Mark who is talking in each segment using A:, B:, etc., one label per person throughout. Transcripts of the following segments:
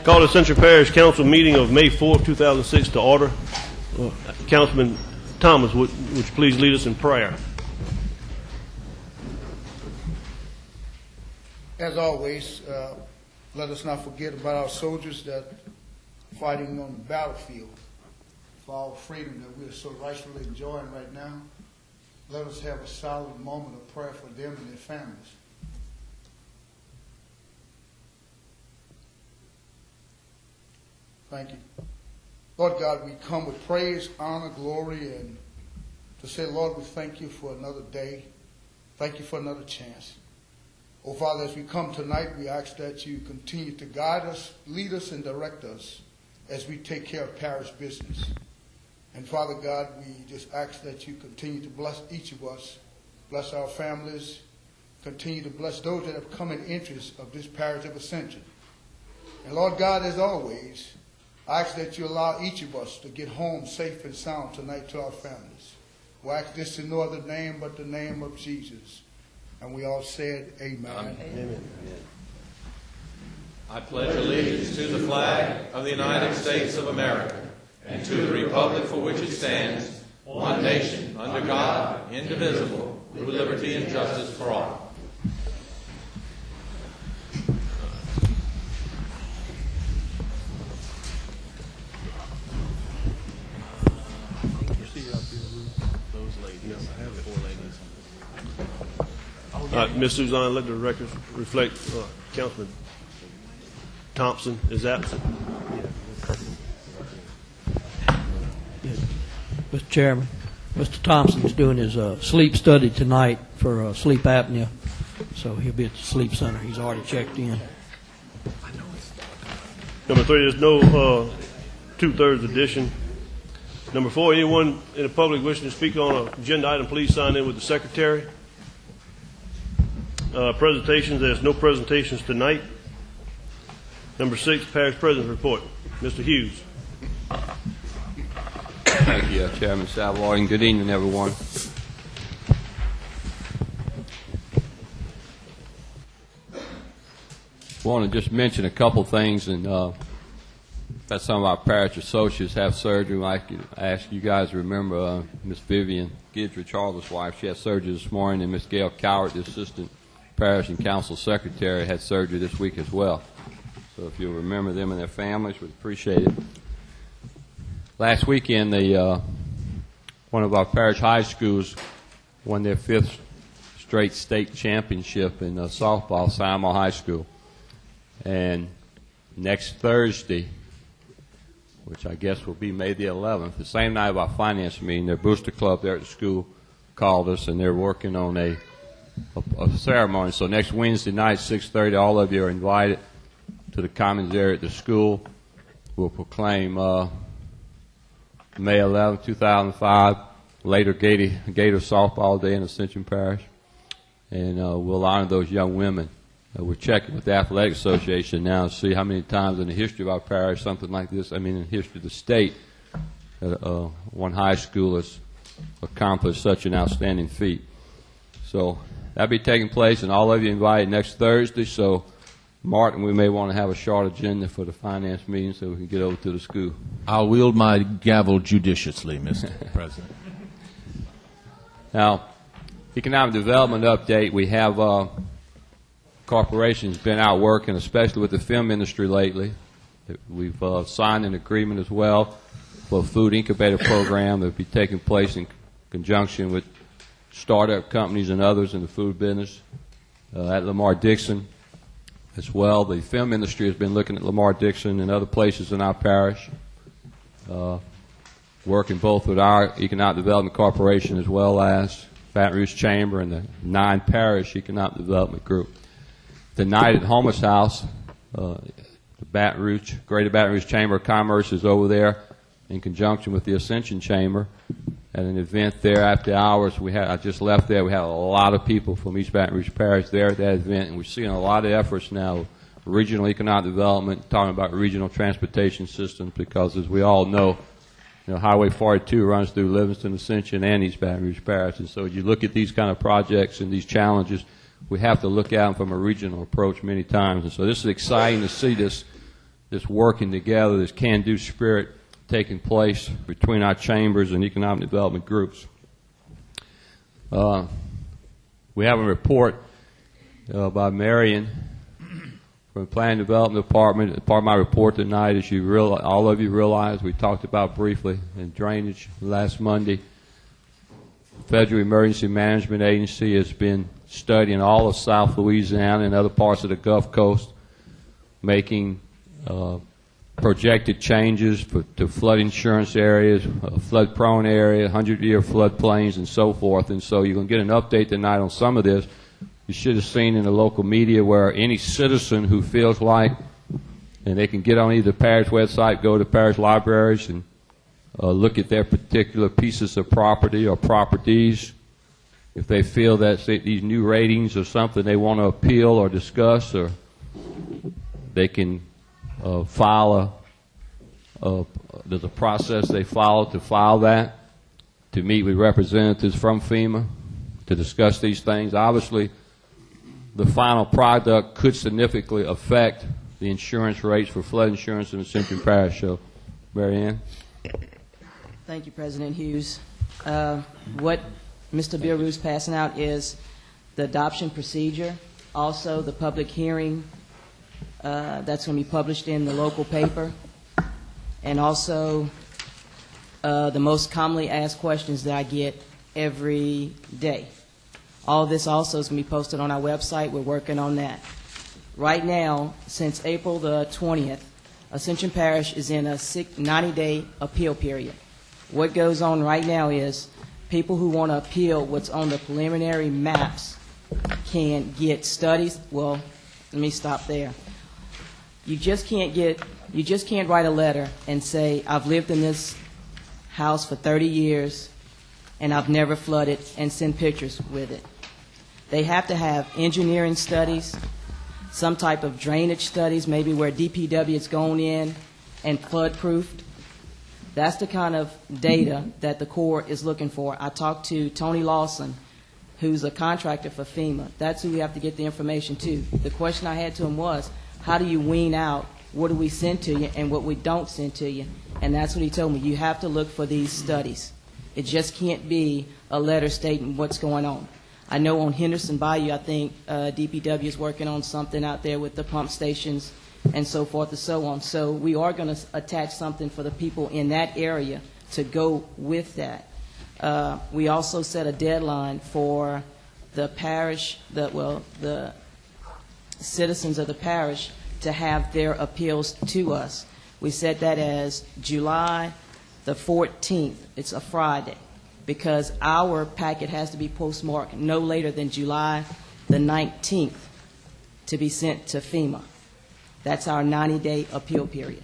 A: Call the Ascension Parish Council meeting of May 4th, 2006 to order. Councilman Thomas, would you please lead us in prayer?
B: As always, let us not forget about our soldiers that are fighting on the battlefield for our freedom that we are so rightfully enjoying right now. Let us have a solid moment of prayer for them and their families. Thank you. Lord God, we come with praise, honor, glory, and to say, Lord, we thank you for another day. Thank you for another chance. Oh, Father, as we come tonight, we ask that you continue to guide us, lead us, and direct us as we take care of parish business. And Father God, we just ask that you continue to bless each of us, bless our families, continue to bless those that have come in interest of this parish of Ascension. And Lord God, as always, I ask that you allow each of us to get home safe and sound tonight to our families. We ask this in no other name but the name of Jesus. And we all said, Amen.
C: Amen. Amen. I pledge allegiance to the flag of the United States of America and to the republic for which it stands, one nation, under God, indivisible, with liberty and justice for all.
A: Ms. Suzanne, let the records reflect Councilman Thompson is absent.
D: Mr. Chairman, Mr. Thompson is doing his sleep study tonight for sleep apnea, so he'll be at the sleep center. He's already checked in.
A: Number 3, there's no two-thirds addition. Number 4, anyone in the public wishing to speak on an agenda item, please sign in with the secretary. Presentations, there's no presentations tonight. Number 6, Parish President's Report. Mr. Hughes.
E: Thank you, Chairman Savoy, and good evening, everyone. I want to just mention a couple things, and that some of our parish associates have surgery. I ask you guys to remember Miss Vivian Gidry, Charles' wife. She had surgery this morning, and Miss Gail Coward, the Assistant Parish and Council Secretary, had surgery this week as well. So if you'll remember them and their families, we'd appreciate it. Last weekend, one of our parish high schools won their 5th straight state championship in softball, Simon High School. And next Thursday, which I guess will be May the 11th, the same night of our finance meeting, their booster club there at the school called us, and they're working on a ceremony. So next Wednesday night, 6:30, all of you are invited to the commons area at the school. We'll proclaim May 11, 2005, later Gator Softball Day in Ascension Parish. And we'll honor those young women. We're checking with the Athletic Association now to see how many times in the history of our parish, something like this, in the history of the state, one high school has accomplished such an outstanding feat. So that'll be taking place, and all of you invited next Thursday. So, Martin, we may want to have a short agenda for the finance meeting so we can get over to the school.
F: I'll wield my gavel judiciously, Mr. President.
E: Now, economic development update. We have corporations been out working, especially with the film industry lately. We've signed an agreement as well for a food incubator program that will be taking place in conjunction with startup companies and others in the food business at Lamar-Dixon as well. The film industry has been looking at Lamar-Dixon and other places in our parish, working both with our Economic Development Corporation as well as Baton Rouge Chamber and the 9-parish Economic Development Group. Tonight at Homeless House, the Greater Baton Rouge Chamber of Commerce is over there in conjunction with the Ascension Chamber at an event there after hours. I just left there. We had a lot of people from East Baton Rouge Parish there at that event, and we're seeing a lot of efforts now, regional economic development, talking about regional transportation systems, because as we all know, Highway 42 runs through Livingston, Ascension, and East Baton Rouge Parish. And so as you look at these kind of projects and these challenges, we have to look at them from a regional approach many times. And so this is exciting to see this this working together, this can-do spirit taking place between our chambers and economic development groups. We have a report by Marion from the Planning and Development Department. Part of my report tonight, as all of you realize, we talked about briefly in drainage last Monday. Federal Emergency Management Agency has been studying all of South Louisiana and other parts of the Gulf Coast, making projected changes to flood insurance areas, flood-prone areas, 100-year floodplains, and so forth. And so you're going to get an update tonight on some of this. You should have seen in the local media where any citizen who feels like, and they can get on either the parish website, go to parish libraries, and look at their particular pieces of property or properties. If they feel that these new ratings are something they want to appeal or discuss, or they can file there's a process they follow to file that, to meet with representatives from FEMA to discuss these things. Obviously, the final product could significantly affect the insurance rates for flood insurance in Ascension Parish. So, Mary Ann?
G: Thank you, President Hughes. What Mr. Bill is passing out is the adoption procedure, also the public hearing that's going to be published in the local paper, and also the most commonly asked questions that I get every day. All this also is going to be posted on our website. We're working on that. Right now, since April the 20th, Ascension Parish is in a 90-day appeal period. What goes on right now is people who want to appeal what's on the preliminary maps can get studies. Well, let me stop there. You just can't write a letter and say, I've lived in this house for 30 years and I've never flooded, and send pictures with it. They have to have engineering studies, some type of drainage studies, maybe where DPW has gone in and flood-proofed. That's the kind of data that the Corps is looking for. I talked to Tony Lawson, who's a contractor for FEMA. That's who we have to get the information to. The question I had to him was, how do you wean out what do we send to you and what we don't send to you? And that's what he told me. You have to look for these studies. It just can't be a letter stating what's going on. I know on Henderson Bayou, I think DPW is working on something out there with the pump stations and so forth and so on. So we are going to attach something for the people in that area to go with that. We also set a deadline for the parish, the citizens of the parish to have their appeals to us. We set that as July the 14th. It's a Friday, because our packet has to be postmarked no later than July the 19th to be sent to FEMA. That's our 90-day appeal period.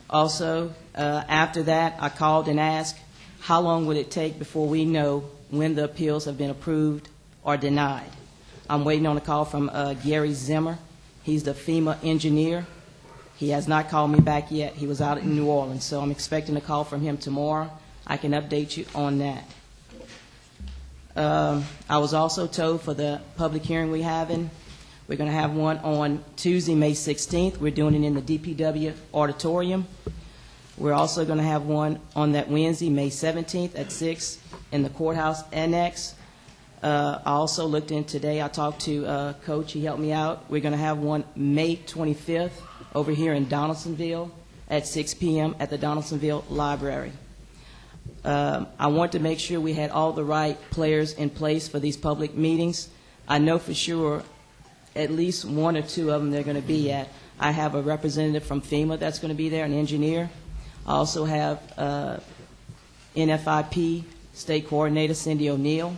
G: Also, after that, I called and asked, how long would it take before we know when the appeals have been approved or denied? I'm waiting on a call from Gary Zimmer. He's the FEMA engineer. He has not called me back yet. He was out in New Orleans, so I'm expecting a call from him tomorrow. I can update you on that. I was also told for the public hearing we're going to have one on Tuesday, May 16th. We're doing it in the DPW auditorium. We're also going to have one on that Wednesday, May 17th at 6 in the courthouse annex. I also looked in today. I talked to Coach. He helped me out. We're going to have one May 25th over here in Donaldsonville at 6 p.m. at the Donaldsonville Library. I want to make sure we had all the right players in place for these public meetings. I know for sure at least one or two of them they're going to be at. I have a representative from FEMA that's going to be there, an engineer. I also have NFIP State Coordinator Cindy O'Neill.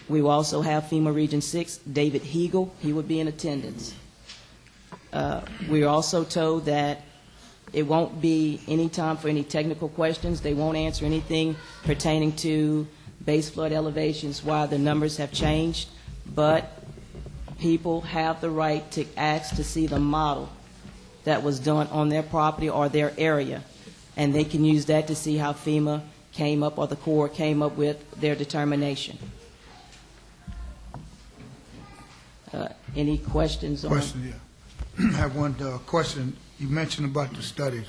G: We will also have FEMA Region 6, David Hegel. He would be in attendance. We are also told that it won't be any time for any technical questions. They won't answer anything pertaining to base flood elevations, why the numbers have changed, but people have the right to ask to see the model that was done on their property or their area, and they can use that to see how FEMA came up or the Corps came up with their determination. Any questions on?
B: Question, yeah. have one question. You mentioned about the studies,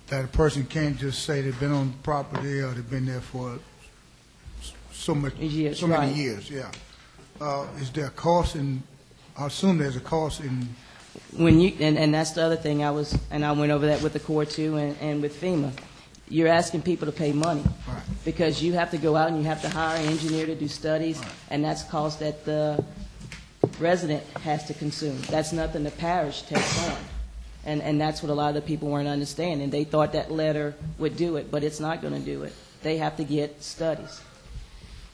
B: that a person can't just say they've been on the property or they've been there for so many years. Yeah. Is there a cost in? I assume there's a cost in.
G: When you and that's the other thing I went over that with the Corps too and with FEMA. You're asking people to pay money because you have to go out and you have to hire an engineer to do studies, and that's cost that the resident has to consume. That's nothing the parish takes on. And that's what a lot of the people weren't understanding. They thought that letter would do it, but it's not going to do it. They have to get studies.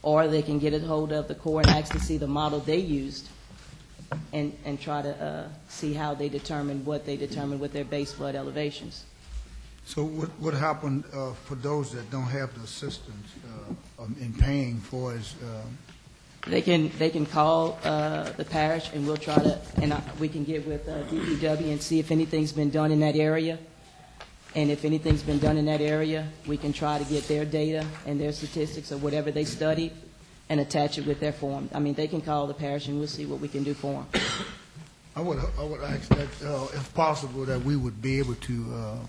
G: Or they can get a hold of the Corps and actually see the model they used and try to see how they determined what they determined with their base flood elevations.
B: So what happened for those that don't have the assistance in paying for is?
G: They can call the parish, and we'll try to, and we can get with DPW and see if anything's been done in that area. And if anything's been done in that area, we can try to get their data and their statistics or whatever they studied and attach it with their form. I mean, they can call the parish, and we'll see what we can do for them.
B: I would ask that, if possible, that we would be able to.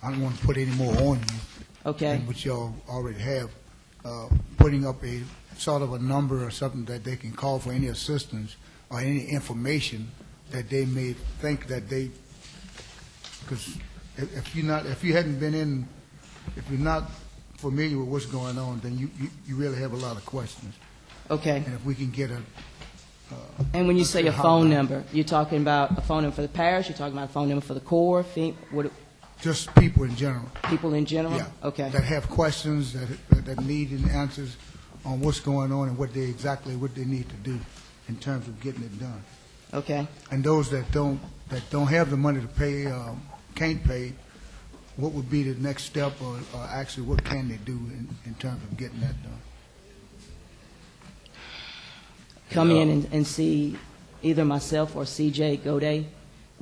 B: I don't want to put any more on you.
G: Okay.
B: Than what y'all already have. Putting up a sort of a number or something that they can call for any assistance or any information that they may think that they, because if you're not familiar with what's going on, then you really have a lot of questions.
G: Okay.
B: And if we can get a
G: and when you say a phone number, you're talking about a phone number for the parish, you're talking about a phone number for the Corps,
B: just people in general.
G: People in general?
B: Yeah.
G: Okay.
B: That have questions, that need answers on what's going on and what they need to do in terms of getting it done.
G: Okay.
B: And those that don't have the money to pay, can't pay, what would be the next step, or actually what can they do in terms of getting that done?
G: Come in and see either myself or CJ Goday,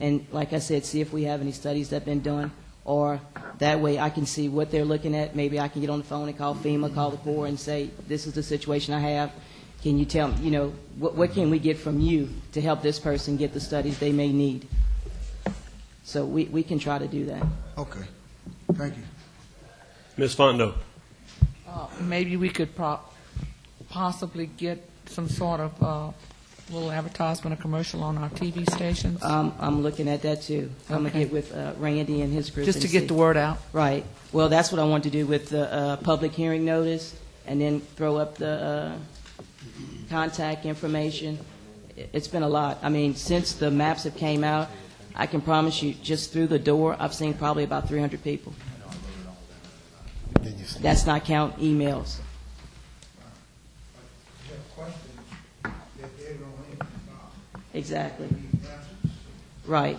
G: and like I said, see if we have any studies that have been done, or that way I can see what they're looking at. Maybe I can get on the phone and call FEMA, call the Corps, and say, this is the situation I have. Can you tell me, what can we get from you to help this person get the studies they may need? So we can try to do that.
B: Okay. Thank you.
A: Ms. Fondo.
H: Maybe we could possibly get some sort of little advertisement or commercial on our TV stations.
G: I'm looking at that too. I'm going to get with Randy and his group.
H: Just to get the word out.
G: Right. Well, that's what I want to do with the public hearing notice, and then throw up the contact information. It's been a lot. I mean, since the maps have came out, I can promise you, just through the door, I've seen probably about 300 people. That's not count emails. Exactly. Right.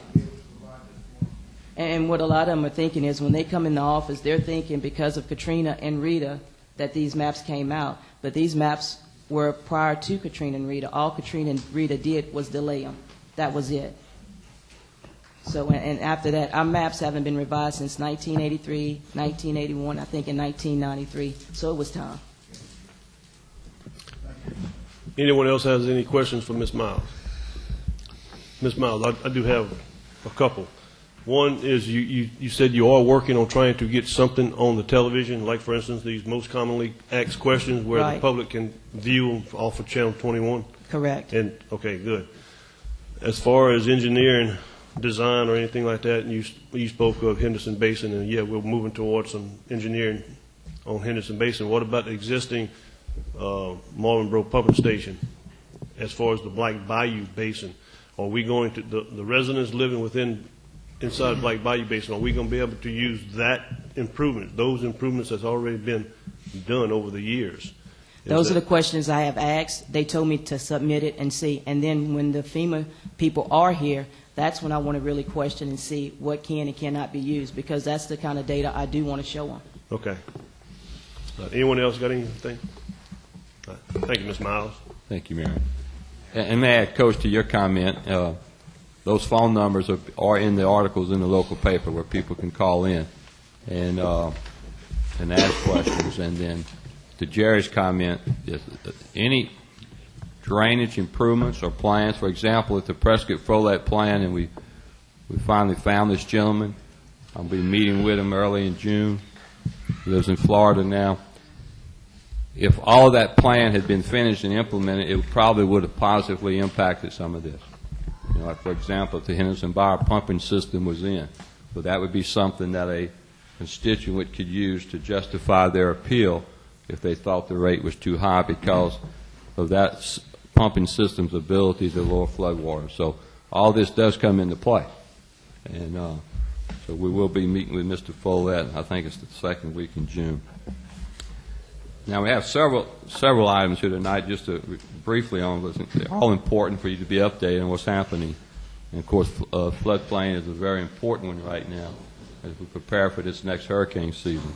G: And what a lot of them are thinking is when they come in the office, they're thinking because of Katrina and Rita that these maps came out. But these maps were prior to Katrina and Rita. All Katrina and Rita did was delay them. That was it. So, and after that, our maps haven't been revised since 1983, 1981, I think in 1993. So it was time.
A: Anyone else has any questions for Ms. Miles? Ms. Miles, I do have a couple. One is you said you are working on trying to get something on the television, like, for instance, these most commonly asked questions where
G: Right.
A: the public can view them off of Channel 21?
G: Correct.
A: And okay, good. As far as engineering, design, or anything like that, and you spoke of Henderson Basin, and yeah, we're moving towards some engineering on Henderson Basin. What about the existing Marvinboro Pumping Station as far as the Black Bayou Basin? Are we going to, the residents living inside Black Bayou Basin, are we going to be able to use that improvement, those improvements that's already been done over the years?
G: Those are the questions I have asked. They told me to submit it and see. And then when the FEMA people are here, that's when I want to really question and see what can and cannot be used, because that's the kind of data I do want to show them.
A: Okay. Anyone else got anything? Thank you, Ms. Miles.
E: Thank you, Mary. And may I add, Coach, to your comment, those phone numbers are in the articles in the local paper where people can call in and ask questions. And then to Jerry's comment, any drainage improvements or plans, for example, at the Prescott Follett plan, and we We finally found this gentleman. I'll be meeting with him early in June. He lives in Florida now. If all of that plan had been finished and implemented, it probably would have positively impacted some of this. You know, like for example, if the Henderson Bar pumping system was in, so that would be something that a constituent could use to justify their appeal if they thought the rate was too high because of that pumping system's ability to lower flood water. So all this does come into play. And so we will be meeting with Mr. Follett. I think it's the second week in June. Now we have several items here tonight just to briefly on this. They're all important for you to be updated on what's happening. And of course, floodplain is a very important one right now as we prepare for this next hurricane season.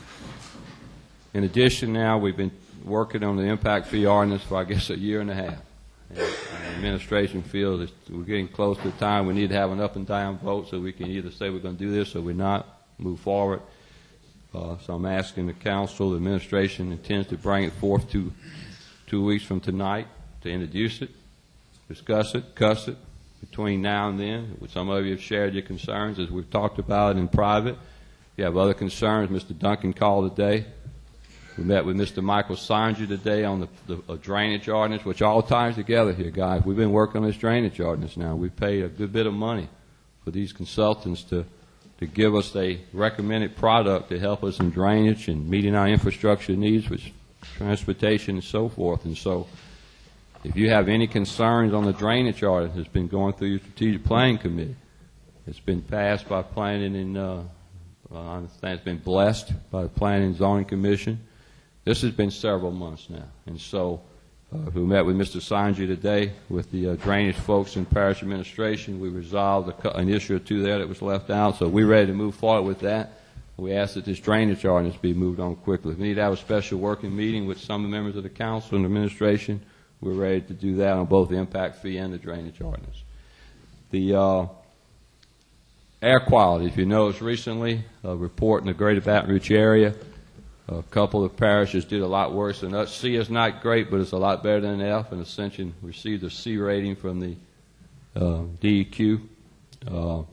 E: In addition, now we've been working on the impact fee ordinance for I guess a year and a half. And the administration feels that we're getting close to the time we need to have an up and down vote so we can either say we're going to do this or we're not, move forward. So I'm asking the council, the administration intends to bring it forth 2 weeks from tonight to introduce it, discuss it, cuss it between now and then. Some of you have shared your concerns as we've talked about it in private. If you have other concerns, Mr. Duncan called today. We met with Mr. Michael Sanger today on the drainage ordinance, which all ties together here, guys. We've been working on this drainage ordinance now. We've paid a good bit of money for these consultants to give us a recommended product to help us in drainage and meeting our infrastructure needs, which transportation and so forth. And so if you have any concerns on the drainage ordinance, it's been going through your strategic planning committee. It's been passed by planning and I understand it's been blessed by the planning and zoning commission. This has been several months now. And so we met with Mr. Sanji today with the drainage folks in parish administration. We resolved an issue or two there that was left out. So we're ready to move forward with that. We ask that this drainage ordinance be moved on quickly. We need to have a special working meeting with some of the members of the council and administration. We're ready to do that on both the impact fee and the drainage ordinance. The air quality, if you noticed recently, a report in the greater Baton Rouge area, a couple of parishes did a lot worse than us. C is not great, but it's a lot better than F, and Ascension received a C rating from the DEQ. A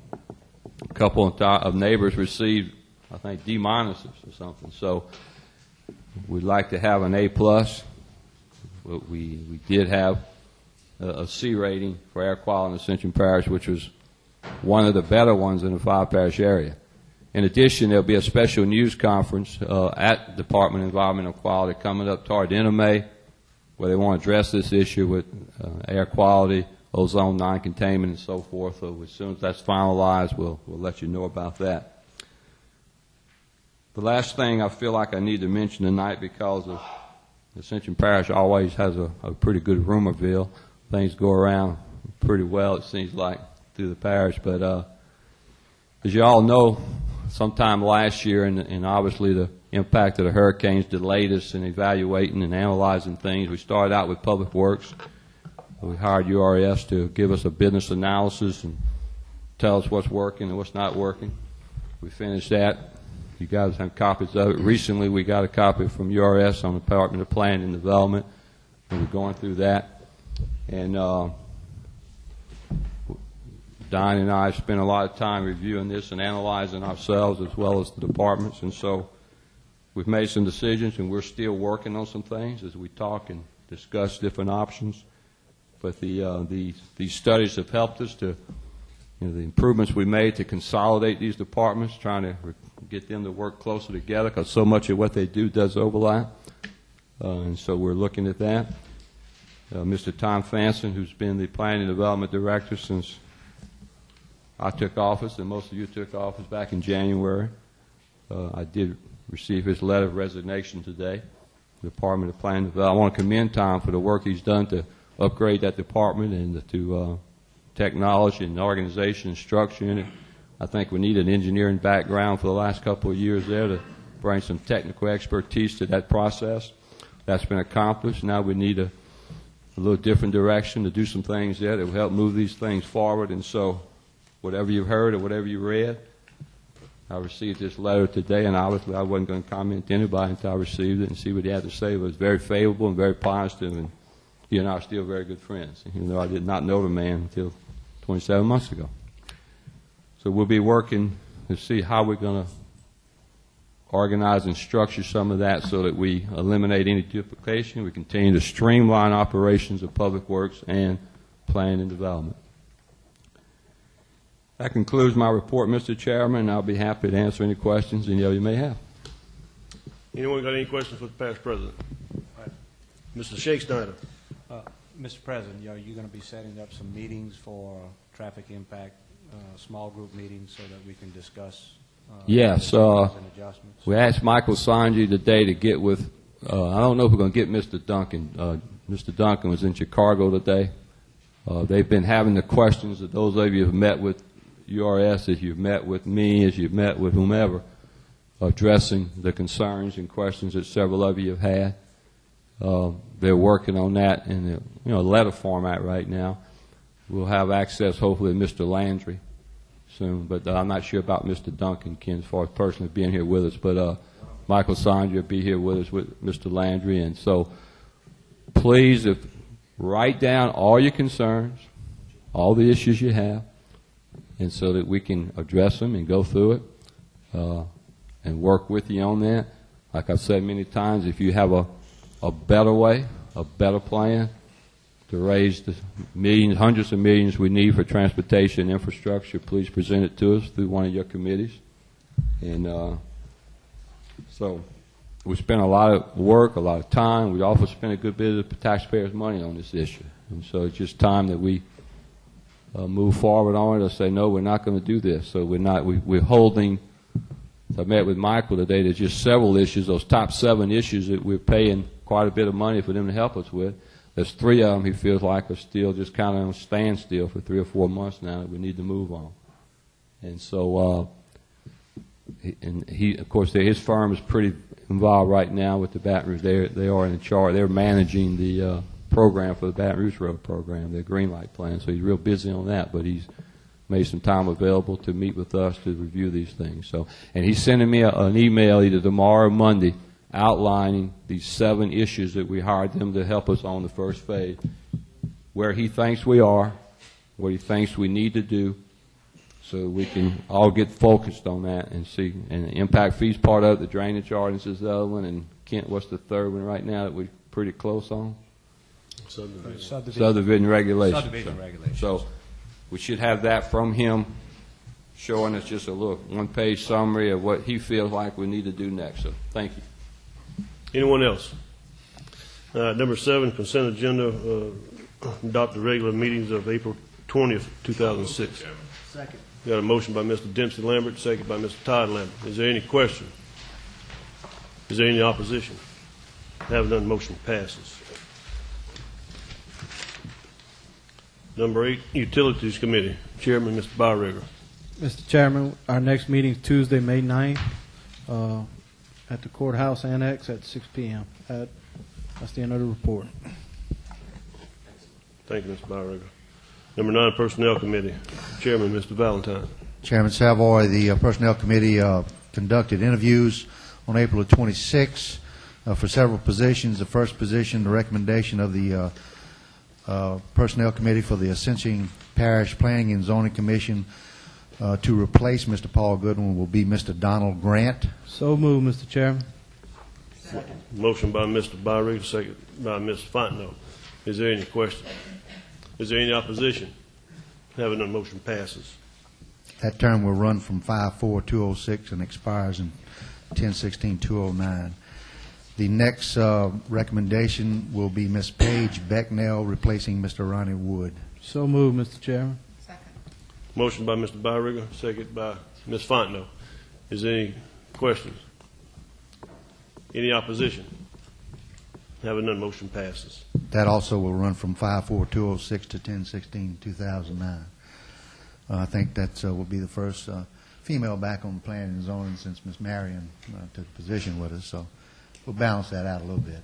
E: couple of neighbors received, I think, D- or something. So we'd like to have an A+. We did have a C rating for air quality in Ascension Parish, which was one of the better ones in the 5-parish area. In addition, there'll be a special news conference at the Department of Environmental Quality coming up toward the end of May, where they want to address this issue with air quality, ozone non-containment, and so forth. So as soon as that's finalized, we'll let you know about that. The last thing I feel like I need to mention tonight, because of Ascension Parish always has a pretty good rumorville. Things go around pretty well, it seems like, through the parish. But as you all know, sometime last year, and obviously the impact of the hurricanes delayed us in evaluating and analyzing things. We started out with Public Works. We hired URS to give us a business analysis and tell us what's working and what's not working. We finished that. You guys have copies of it. Recently, we got a copy from URS on the Department of Planning and Development, and we're going through that. And Don and I spent a lot of time reviewing this and analyzing ourselves as well as the departments, and so we've made some decisions, and we're still working on some things as we talk and discuss different options. But these studies have helped us to, the improvements we made to consolidate these departments, trying to get them to work closer together, because so much of what they do does overlap, and so we're looking at that. Mr. Tom Fanson, who's been the Planning and Development Director since I took office, and most of you took office back in January. I did receive his letter of resignation today, the Department of Planning and Development. I want to commend Tom for the work he's done to upgrade that department and to technology and organization and structure in it. I think we need an engineering background for the last couple of years there to bring some technical expertise to that process. That's been accomplished. Now we need a little different direction to do some things there that will help move these things forward. And so whatever you've heard or whatever you read, I received this letter today, and obviously I wasn't going to comment to anybody until I received it and see what he had to say. It was very favorable and very positive, and he and I are still very good friends, even though I did not know the man until 27 months ago. So we'll be working to see how we're going to organize and structure some of that so that we eliminate any duplication. We continue to streamline operations of public works and planning and development. That concludes my report, Mr. Chairman. I'll be happy to answer any questions any of you may have.
A: Anyone got any questions for the parish president? Mr. Shake Snyder.
I: Mr. President, are you going to be setting up some meetings for traffic impact, small group meetings, so that we can discuss
E: Yes.
I: and adjustments?
E: We asked Michael Sanji today to get with, I don't know if we're going to get Mr. Duncan. Mr. Duncan was in Chicago today. They've been having the questions that those of you who have met with URS, as you've met with me, as you've met with whomever, addressing the concerns and questions that several of you have had. They're working on that in the letter format right now. We'll have access, hopefully, to Mr. Landry soon, but I'm not sure about Mr. Duncan, Ken, as far as personally being here with us. But Michael Sandra will be here with us with Mr. Landry, and so please, write down all your concerns, all the issues you have, and so that we can address them and go through it and work with you on that. Like I've said many times, if you have a better way, a better plan to raise the millions, hundreds of millions we need for transportation infrastructure, please present it to us through one of your committees. And so we spent a lot of work, a lot of time. We also spent a good bit of the taxpayers' money on this issue. And so it's just time that we move forward on it or say, no, we're not going to do this. So we're holding. I met with Michael today. There's just several issues, those top 7 issues that we're paying quite a bit of money for them to help us with. There's 3 of them he feels like are still just kind of on standstill for 3 or 4 months now that we need to move on. And so, of course, his firm is pretty involved right now with the Baton Rouge. They are in charge. They're managing the program for the Baton Rouge Road program, their green light plan. So he's real busy on that, but he's made some time available to meet with us to review these things. So, and he's sending me an email either tomorrow or Monday outlining these 7 issues that we hired them to help us on the first phase, where he thinks we are, what he thinks we need to do, so we can all get focused on that and see. And the impact fees part of it, the drainage ordinance is the other one, and Kent, what's the third one right now that we're pretty close on? Subdivision regulations.
I: Subdivision regulations.
E: So we should have that from him, showing us just a little one-page summary of what he feels like we need to do next. So thank you.
A: Anyone else? Number 7, consent agenda, adopt the regular meetings of April 20th, 2006.
B: Second.
A: Got a motion by Mr. Dempsey Lambert, second by Mr. Todd Lambert. Is there any question? Is there any opposition? Having none, motion passes. Number 8, Utilities Committee. Chairman, Mr. Byrigger.
J: Mr. Chairman, our next meeting is Tuesday, May 9th, at the Courthouse Annex at 6 p.m. That's the end of the report.
A: Thank you, Mr. Byrigger. Number 9, Personnel Committee. Chairman, Mr. Valentine.
K: Chairman Savoy, the Personnel Committee conducted interviews on April the 26th for several positions. The first position, the recommendation of the Personnel Committee for the Ascension Parish Planning and Zoning Commission to replace Mr. Paul Goodwin will be Mr. Donald Grant.
J: So moved, Mr. Chairman.
B: Second.
A: Motion by Mr. Byrigger, second by Ms. Fontenot. Is there any question? Is there any opposition? Having none, motion passes.
K: That term will run from 5/4/206 and expires in 10/16/209. The next recommendation will be Ms. Paige Becknell replacing Mr. Ronnie Wood.
J: So moved, Mr. Chairman.
A: Motion by Mr. Byrigger, second by Ms. Fontenot. Is there any questions? Any opposition? Having none, motion passes.
K: That also will run from 5/4/206 to 10/16/2009. I think that will be the first female back on the planning and zoning since Ms. Marion took position with us, so we'll balance that out a little bit.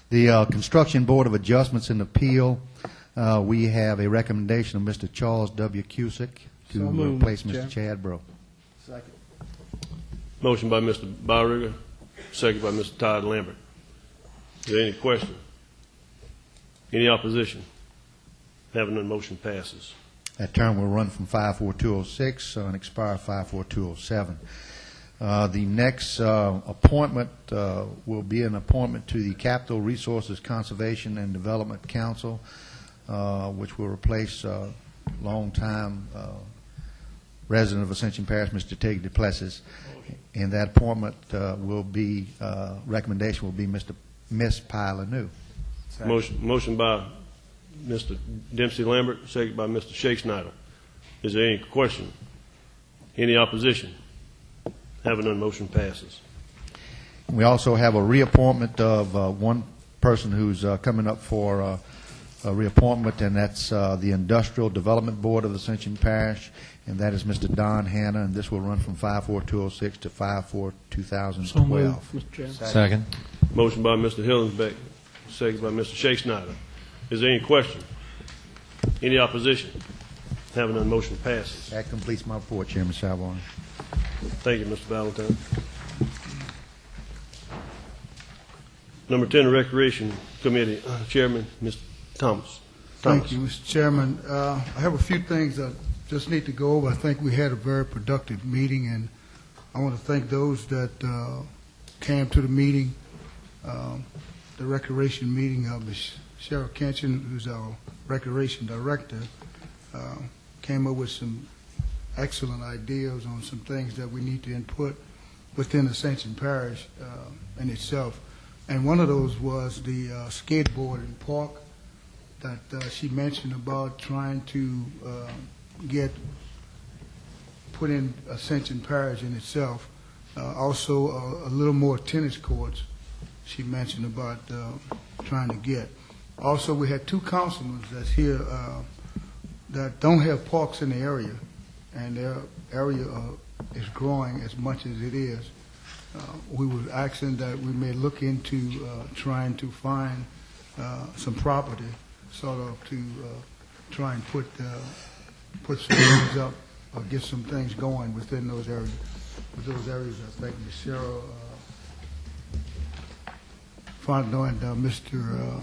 K: The Construction Board of Adjustments and Appeal, we have a recommendation of Mr. Charles W. Cusick to
J: So moved,
K: replace
J: Mr.
K: Mr. Chad Bro.
B: Second.
A: Motion by Mr. Byrigger, second by Mr. Todd Lambert. Is there any question? Any opposition? Having none, motion passes.
K: That term will run from 5/4/206 and expire 5/4/207. The next appointment will be an appointment to the Capital Resources Conservation and Development Council, which will replace longtime resident of Ascension Parish, Mr. Tig Duplessis. And that appointment will be, recommendation will be Miss Pila New.
A: Motion by Mr. Dempsey Lambert, second by Mr. Shea Snyder. Is there any question? Any opposition? Having none, motion passes.
K: We also have a reappointment of one person who's coming up for a reappointment, and that's the Industrial Development Board of Ascension Parish, and that is Mr. Don Hanna, and this will run from 5/4/206 to 5/4/2012.
D: So moved, Mr. Chairman.
F: Second.
A: Motion by Mr. Hillingsbeck, second by Mr. Shea Snyder. Is there any question? Any opposition? Having none, motion passes.
K: That completes my report, Chairman Shavon.
A: Thank you, Mr. Valentine. Number 10, the Recreation Committee, Chairman, Mr. Thomas.
B: Thank you, Mr. Chairman. I have a few things I just need to go over. I think we had a very productive meeting, and I want to thank those that came to the meeting, the recreation meeting of Cheryl Kenshin, who's our recreation director, came up with some excellent ideas on some things that we need to input within Ascension Parish in itself. And one of those was the skateboarding park that she mentioned about trying to put in Ascension Parish in itself. Also, a little more tennis courts she mentioned about trying to get. Also, we had two councilmen that's here that don't have parks in the area, and their area is growing as much as it is. We were asking that we may look into trying to find some property, sort of, to try and put some things up or get some things going within those areas. With those areas, I think Ms. Cheryl Fontenot and Mr.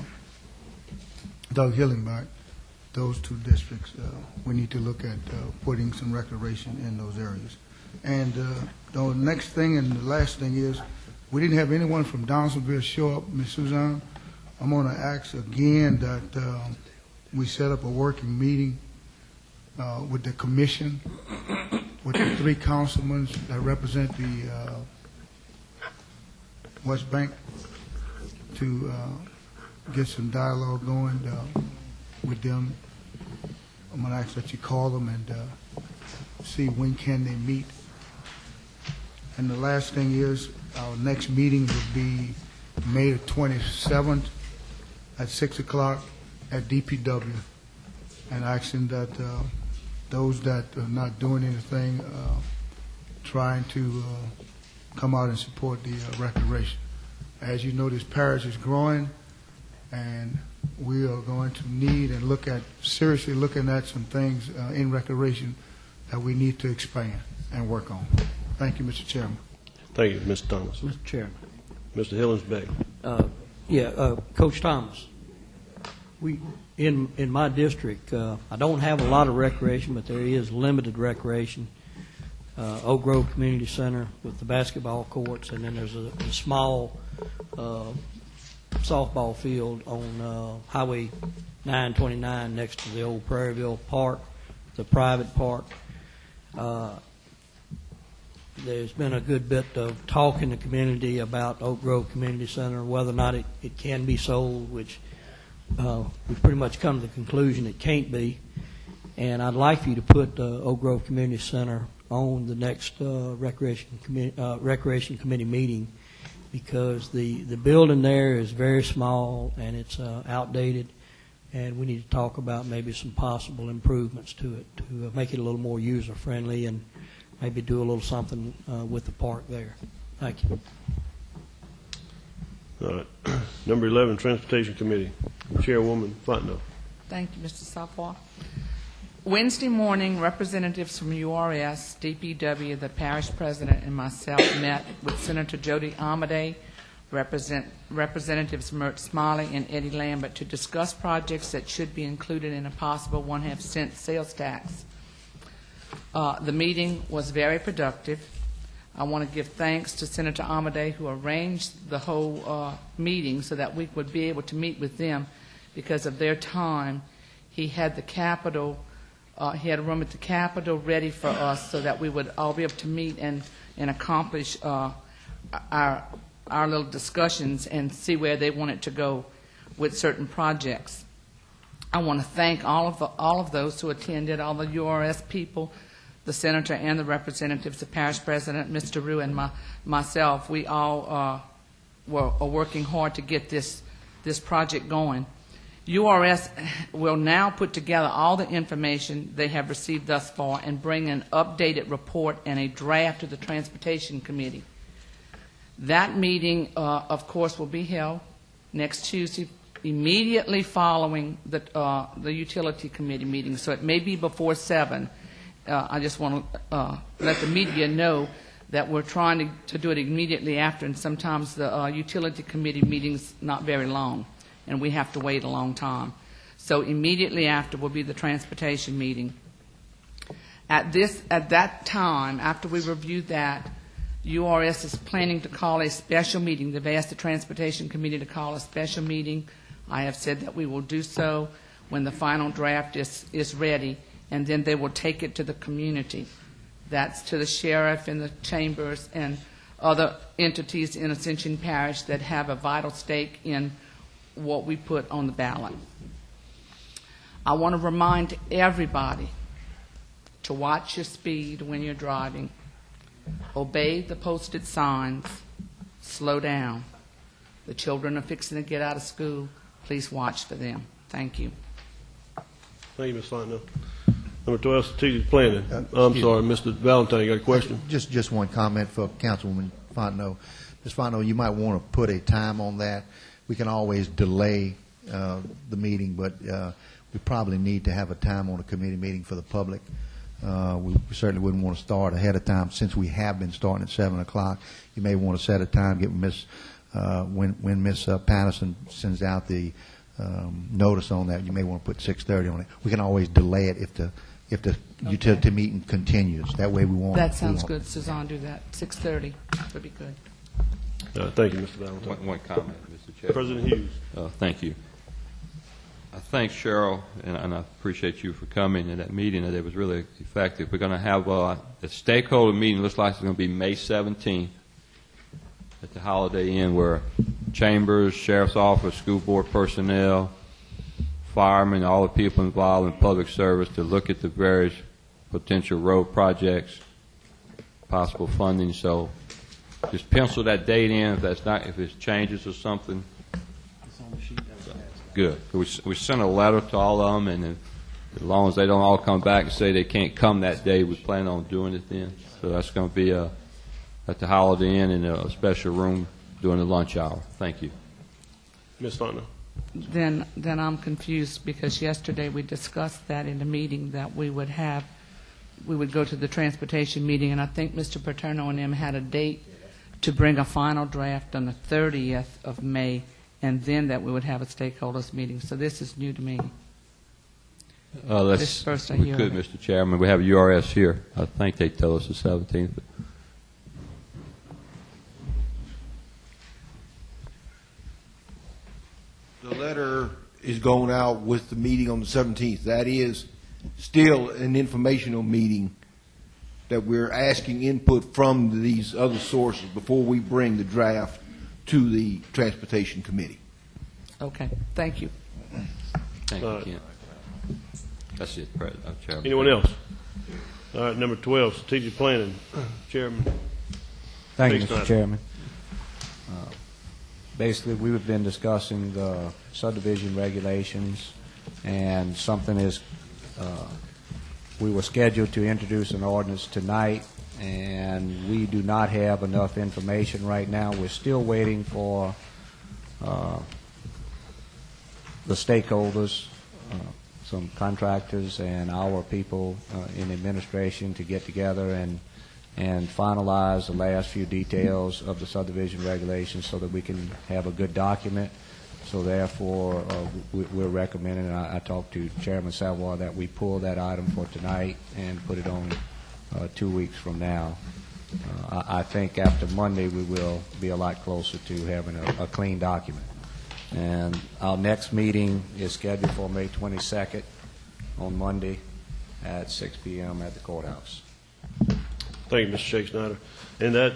B: Doug Hillingback, those two districts, we need to look at putting some recreation in those areas. And the next thing and the last thing is, we didn't have anyone from Downsville show up, Ms. Suzanne. I'm going to ask again that we set up a working meeting with the commission, with the three councilmen that represent the West Bank, to get some dialogue going with them. I'm going to ask that you call them and see when can they meet. And the last thing is, our next meeting will be May the 27th at 6 o'clock at DPW. And asking that those that are not doing anything, trying to come out and support the recreation. As you know, this parish is growing, and we are going to need and seriously looking at some things in recreation that we need to expand and work on. Thank you, Mr. Chairman.
A: Thank you, Mr. Thomas.
D: Mr. Chairman.
A: Mr. Hillingsbeck.
D: Coach Thomas, in my district, I don't have a lot of recreation, but there is limited recreation. Oak Grove Community Center with the basketball courts, and then there's a small softball field on Highway 929 next to the old Prairieville Park, the private park. There's been a good bit of talk in the community about Oak Grove Community Center, whether or not it can be sold, which we've pretty much come to the conclusion it can't be. And I'd like for you to put Oak Grove Community Center on the next Recreation Committee meeting, because the building there is very small and it's outdated, and we need to talk about maybe some possible improvements to it to make it a little more user-friendly and maybe do a little something with the park there. Thank you.
A: All right. Number 11, Transportation Committee, Chairwoman Fontenot.
H: Thank you, Mr. Safwa. Wednesday morning, representatives from URS, DPW, the parish president, and myself met with Senator Jody Amade Representatives Mert Smiley and Eddie Lambert to discuss projects that should be included in a possible 1/2 cent sales tax. The meeting was very productive. I want to give thanks to Senator Amadei, who arranged the whole meeting so that we would be able to meet with them because of their time. He had the Capitol, he had a room at the Capitol ready for us so that we would all be able to meet and accomplish our little discussions and see where they wanted to go with certain projects. I want to thank all of those who attended, all the URS people, the senator and the representatives, the parish president, Mr. Rue, and myself. We all are working hard to get this project going. URS will now put together all the information they have received thus far and bring an updated report and a draft to the Transportation Committee. That meeting, of course, will be held next Tuesday, immediately following the Utility Committee meeting. So it may be before 7. I just want to let the media know that we're trying to do it immediately after, and sometimes the Utility Committee meeting's not very long, and we have to wait a long time. So immediately after will be the Transportation meeting. At that time, after we review that, URS is planning to call a special meeting. They've asked the Transportation Committee to call a special meeting. I have said that we will do so when the final draft is ready, and then they will take it to the community. That's to the sheriff and the chambers and other entities in Ascension Parish that have a vital stake in what we put on the ballot. I want to remind everybody to watch your speed when you're driving. Obey the posted signs. Slow down. The children are fixing to get out of school. Please watch for them. Thank you.
A: Thank you, Ms. Fontenot. Number 12, strategic planning. I'm sorry, Mr. Valentine, you got a question?
K: Just one comment for Councilwoman Fontenot. Ms. Fontenot, you might want to put a time on that. We can always delay the meeting, but we probably need to have a time on a committee meeting for the public. We certainly wouldn't want to start ahead of time since we have been starting at 7 o'clock. You may want to set a time, get when Ms. Patterson sends out the notice on that, you may want to put 6:30 on it. We can always delay it if the utility meeting continues. That way we won't.
H: That sounds good. Suzanne, do that. 6:30 would be good.
A: Thank you, Mr. Valentine.
E: One comment, Mr. Chair.
A: President Hughes.
E: Thank you. I thank Cheryl, and I appreciate you for coming to that meeting. It was really effective. We're going to have the stakeholder meeting. Looks like it's going to be May 17th at the Holiday Inn, where chambers, sheriff's office, school board personnel, firemen, all the people involved in public service to look at the various potential road projects, possible funding. So just pencil that date in. If it changes or something. Good. We sent a letter to all of them, and as long as they don't all come back and say they can't come that day, we plan on doing it then. So that's going to be at the Holiday Inn in a special room during the lunch hour. Thank you.
A: Ms. Fontenot.
H: Then I'm confused because yesterday we discussed that in the meeting that we would go to the transportation meeting, and I think Mr. Paterno and them had a date to bring a final draft on the 30th of May, and then that we would have a stakeholders meeting. So this is new to me. This first I hear
E: we could,
H: of it.
E: Mr. Chairman. We have URS here. I think they tell us the 17th. But
L: the letter is going out with the meeting on the 17th. That is still an informational meeting that we're asking input from these other sources before we bring the draft to the Transportation Committee.
H: Okay. Thank you.
E: thank you, Kent. That's it, Chairman.
A: Anyone else? All right, number 12, strategic planning. Chairman.
I: Thank you,
A: Mr.
I: Mr. Chairman. Basically, we've been discussing the subdivision regulations, and something is, we were scheduled to introduce an ordinance tonight, and we do not have enough information right now. We're still waiting for the stakeholders, some contractors and our people in administration to get together and finalize the last few details of the subdivision regulations so that we can have a good document. So therefore, we're recommending, and I talked to Chairman Savoy, that we pull that item for tonight and put it on 2 weeks from now. I think after Monday, we will be a lot closer to having a clean document. And our next meeting is scheduled for May 22nd on Monday at 6 p.m. at the courthouse.
A: Thank you, Mr. Shake Snyder. And that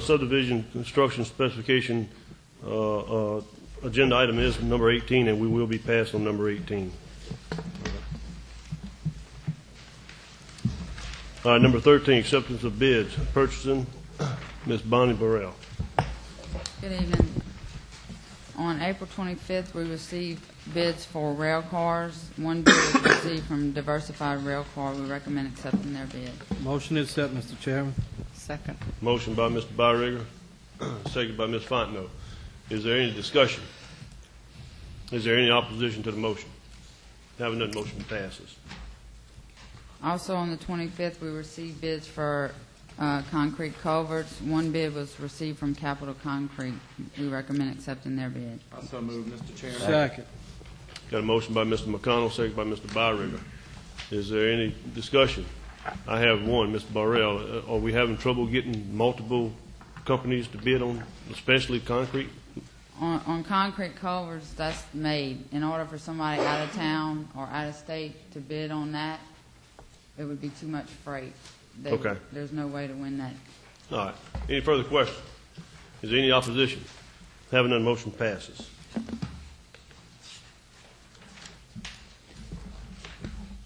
A: subdivision construction specification agenda item is number 18, and we will be passed on number 18. Number 13, acceptance of bids. Purchasing, Ms. Bonnie Burrell.
M: Good evening. On April 25th, we received bids for rail cars. One bid was received from Diversified Rail Car. We recommend accepting their bid.
J: Motion to accept, Mr. Chairman.
H: Second.
A: Motion by Mr. Byrigger, second by Ms. Fontenot. Is there any discussion? Is there any opposition to the motion? Having none, motion passes.
M: Also on the 25th, we received bids for concrete culverts. One bid was received from Capital Concrete. We recommend accepting their bid.
C: Also move, Mr. Chairman.
J: Second.
A: Got a motion by Mr. McConnell, second by Mr. Byrigger. Is there any discussion? I have one, Mr. Burrell. Are we having trouble getting multiple companies to bid on, especially concrete?
M: On concrete culverts, that's made. In order for somebody out of town or out of state to bid on that, it would be too much freight.
A: Okay.
M: There's no way to win that.
A: All right. Any further questions? Is there any opposition? Having none, motion passes.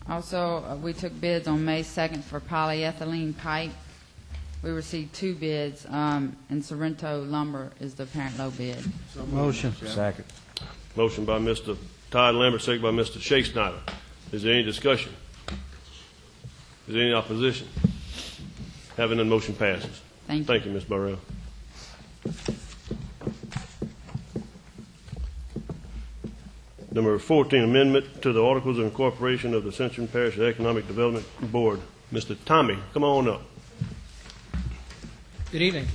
M: Also, we took bids on May 2nd for polyethylene pipe. We received 2 bids, and Sorrento Lumber is the apparent low bid.
J: Motion.
I: Second.
A: Motion by Mr. Todd Lambert, second by Mr. Shake Snyder. Is there any discussion? Is there any opposition? Having none, motion passes.
M: Thank you.
A: Thank you, Ms. Burrell. Number 14, amendment to the Articles of Incorporation of the Ascension Parish Economic Development Board. Mr. Tommy, come on up.
N: Good evening.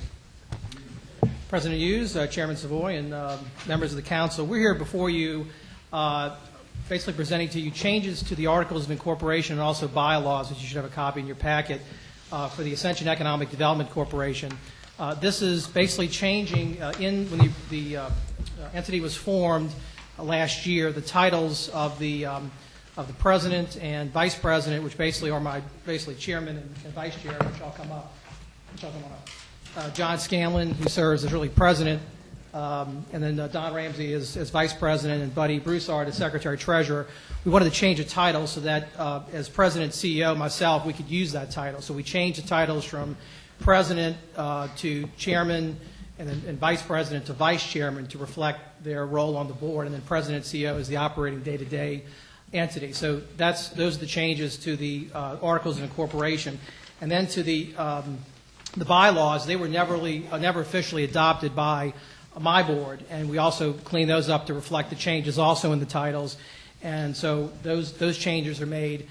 N: President Hughes, Chairman Savoy, and members of the council. We're here before you basically presenting to you changes to the Articles of Incorporation and also bylaws, which you should have a copy in your packet, for the Ascension Economic Development Corporation. This is basically changing, when the entity was formed last year, the titles of the president and vice president, which basically are basically chairman and vice chair, which all come up. John Scanlon, who serves as really president, and then Don Ramsey is vice president, and Buddy Broussard is secretary treasurer. We wanted to change the title so that as president, CEO, myself, we could use that title. So we changed the titles from president to chairman, and then vice president to vice chairman to reflect their role on the board, and then president, CEO is the operating day-to-day entity. So those are the changes to the Articles of Incorporation. And then to the bylaws, they were never officially adopted by my board, and we also cleaned those up to reflect the changes also in the titles. And so those changes are made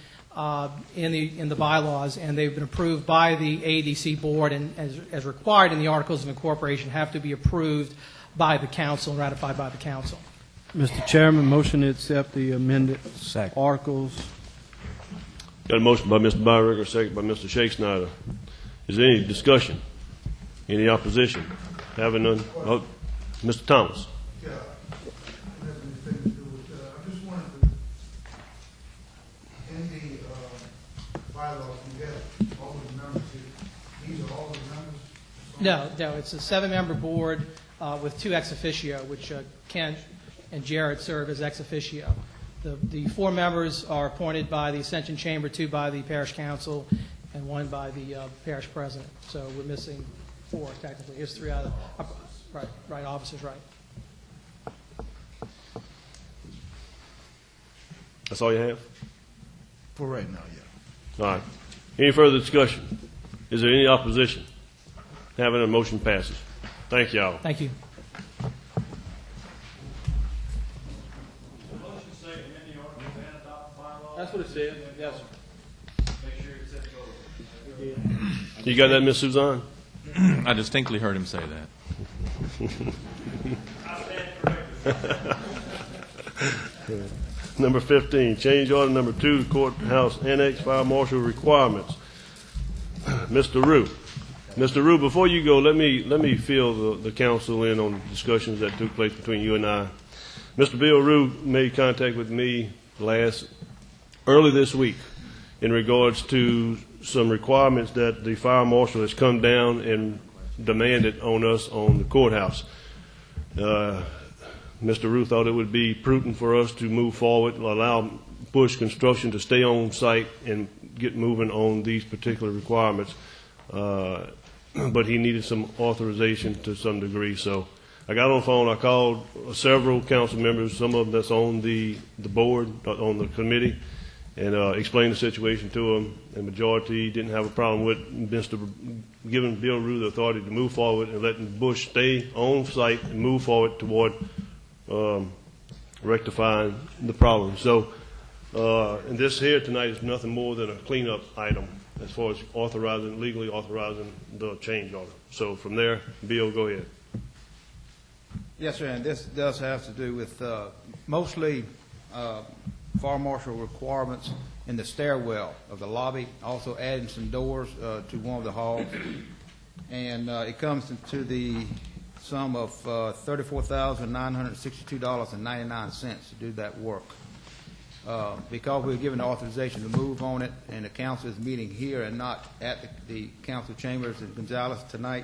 N: in the bylaws, and they've been approved by the ADC board, and as required in the Articles of Incorporation, have to be approved by the council and ratified by the council.
J: Mr. Chairman, motion to accept the amended
I: Second.
J: articles.
A: Got a motion by Mr. Byrigger, second by Mr. Shake Snyder. Is there any discussion? Any opposition? Having none? Oh, Mr. Thomas.
B: Yeah. I just wanted to, in the bylaws, you have all the members here. These are all the members?
N: No, it's a 7-member board with 2 ex officio, which Ken and Jared serve as ex officio. The 4 members are appointed by the Ascension Chamber, 2 by the Parish Council, and 1 by the parish president. So we're missing 4 technically. Here's 3 out of right officers, right.
A: That's all you have?
B: For right now, yeah.
A: All right. Any further discussion? Is there any opposition? Having a motion passes. Thank y'all.
N: Thank you.
J: That's what it said. Yes, sir.
A: Yeah. You got that, Ms. Suzanne?
C: I distinctly heard him say that.
A: Number 15, change order number 2, courthouse annex fire marshal requirements. Mr. Rue. Mr. Rue, before you go, let me fill the council in on discussions that took place between you and I. Mr. Bill Rue made contact with me early this week in regards to some requirements that the fire marshal has come down and demanded on us on the courthouse. Mr. Rue thought it would be prudent for us to move forward, allow Bush Construction to stay on site and get moving on these particular requirements. But he needed some authorization to some degree. So I got on the phone, I called several council members, some of them that's on the board, on the committee, and explained the situation to them. The majority didn't have a problem with giving Bill Rue the authority to move forward and letting Bush stay on site and move forward toward rectifying the problem. So, and this here tonight is nothing more than a cleanup item as far as legally authorizing the change order. So from there, Bill, go ahead.
I: Yes, sir, and this does have to do with mostly fire marshal requirements in the stairwell of the lobby, also adding some doors to one of the halls. And it comes to the sum of $34,962.99 to do that work. Because we were given authorization to move on it, and the council is meeting here and not at the council chambers in Gonzales tonight,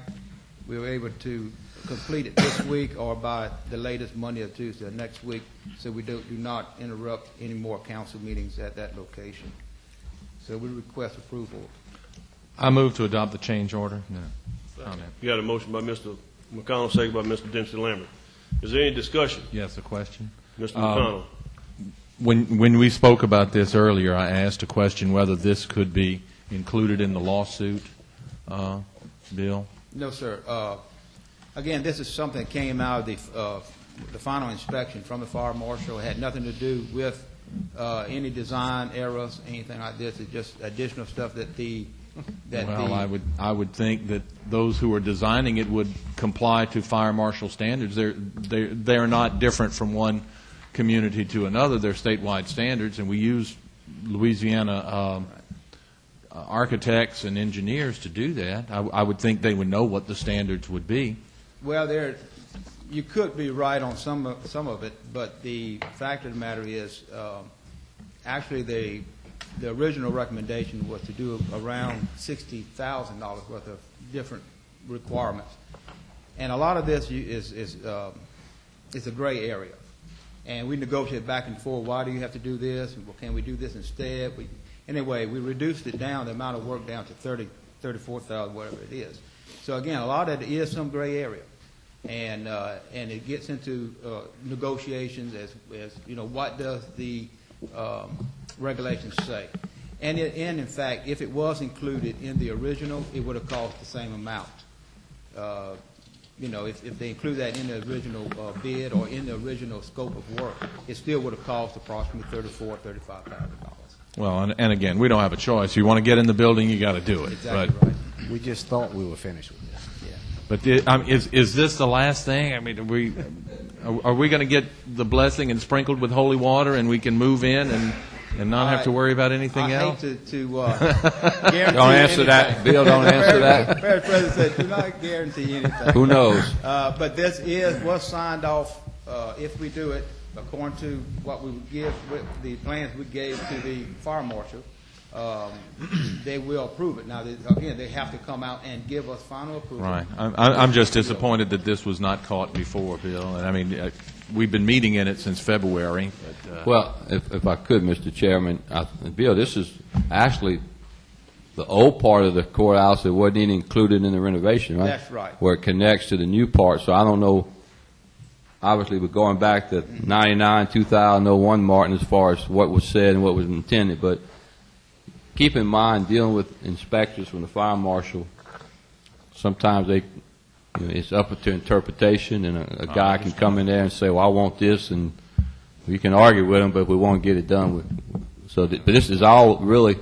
I: we were able to complete it this week or by the latest Monday or Tuesday of next week, so we do not interrupt any more council meetings at that location. So we request approval.
C: I move to adopt the change order. No. Comment.
A: You got a motion by Mr. McConnell, second by Mr. Dempsey Lambert. Is there any discussion?
C: Yes, a question.
A: Mr. McConnell.
C: When we spoke about this earlier, I asked a question whether this could be included in the lawsuit, Bill?
I: No, sir. Again, this is something that came out of the final inspection from the fire marshal. It had nothing to do with any design errors, anything like this. It's just additional stuff that
C: I would think that those who are designing it would comply to fire marshal standards. They're not different from one community to another. They're statewide standards, and we use Louisiana architects and engineers to do that. I would think they would know what the standards would be.
I: Well, you could be right on some of it, but the fact of the matter is, actually, the original recommendation was to do around $60,000 worth of different requirements, and a lot of this is a gray area. And we negotiate back and forth. Why do you have to do this? Well, can we do this instead? Anyway, we reduced it down, the amount of work down to $34,000, whatever it is. So again, a lot of it is some gray area, and it gets into negotiations as you know, what does the regulations say? And in fact, if it was included in the original, it would have cost the same amount. You know, if they include that in the original bid or in the original scope of work, it still would have cost approximately $35,000.
C: Well, and again, we don't have a choice. You want to get in the building, you got to do it.
I: Exactly
C: but,
I: right. We just thought we were finished with this. Yeah.
C: But is this the last thing? I mean, are we going to get the blessing and sprinkled with holy water, and we can move in and not have to worry about anything else?
I: I hate to guarantee
E: Don't answer that, Bill. Don't answer that.
I: Parish President said, "Do not guarantee anything."
E: Who knows?
I: But this was signed off. If we do it according to what we would give, the plans we gave to the fire marshal, they will approve it. Now, again, they have to come out and give us final approval.
C: Right. I'm just disappointed that this was not caught before, Bill. And I mean, we've been meeting in it since February. But,
E: well, if I could, Mr. Chairman, Bill, this is actually the old part of the courthouse that wasn't even included in the renovation, right?
I: That's right.
E: Where it connects to the new part. So I don't know. Obviously, we're going back to 99, 2001, Martin, as far as what was said and what was intended. But keep in mind, dealing with inspectors from the fire marshal, sometimes it's up to interpretation, and a guy can come in there and say, well, I want this, and we can argue with him, but we won't get it done with. But this is all really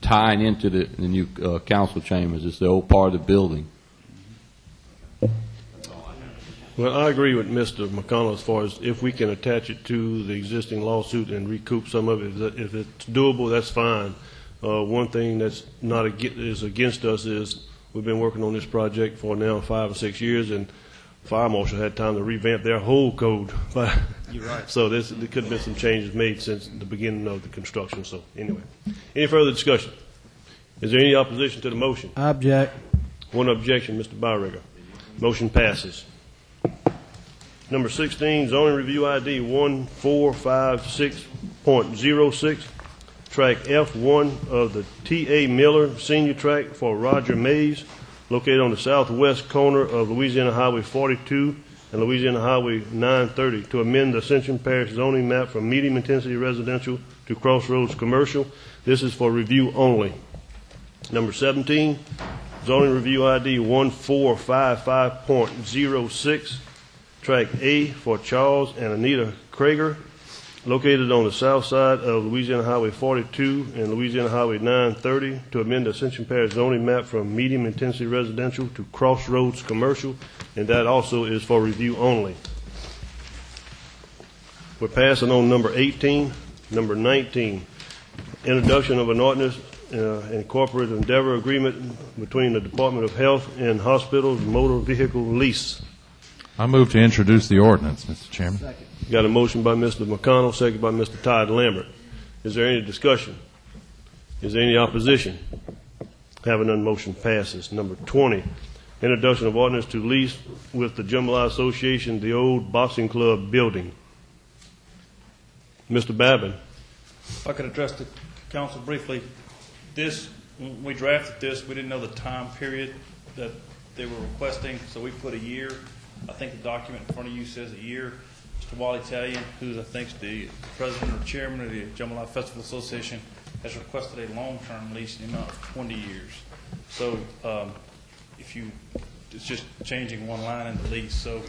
E: tying into the new council chambers. It's the old part of the building.
A: Well, I agree with Mr. McConnell as far as if we can attach it to the existing lawsuit and recoup some of it. If it's doable, that's fine. One thing that's not is against us is we've been working on this project for now 5 or 6 years, and fire marshal had time to revamp their whole code.
N: You're right.
A: So there could have been some changes made since the beginning of the construction. So anyway, any further discussion? Is there any opposition to the motion?
J: I object.
A: One objection, Mr. Byregger. Motion passes. Number 16, zoning review ID 1456.06, track F1 of the T.A. Miller Senior Track for Roger Mays, located on the southwest corner of Louisiana Highway 42 and Louisiana Highway 930, to amend the Ascension Parish zoning map from medium intensity residential to crossroads commercial. This is for review only. Number 17, zoning review ID 1455.06, track A for Charles and Anita Krager, located on the south side of Louisiana Highway 42 and Louisiana Highway 930, to amend the Ascension Parish zoning map from medium intensity residential to crossroads commercial, and that also is for review only. We're passing on number 18. Number 19, introduction of an ordinance and corporate endeavor agreement between the Department of Health and hospitals motor vehicle lease.
O: I move to introduce the ordinance, Mr. Chairman.
B: Second.
A: Got a motion by Mr. McConnell, second by Mr. Todd Lambert. Is there any discussion? Is there any opposition? Having none, motion passes. Number 20, introduction of ordinance to lease with the Jambalaya Association the old boxing club building. Mr. Babin.
P: If I could address the council briefly. When we drafted this, we didn't know the time period that they were requesting, so we put a year. I think the document in front of you says a year. Mr. Wally Talion, who I think is the president or chairman of the Jambalaya Festival Association, has requested a long-term lease in the amount of 20 years. So it's just changing one line in the lease. So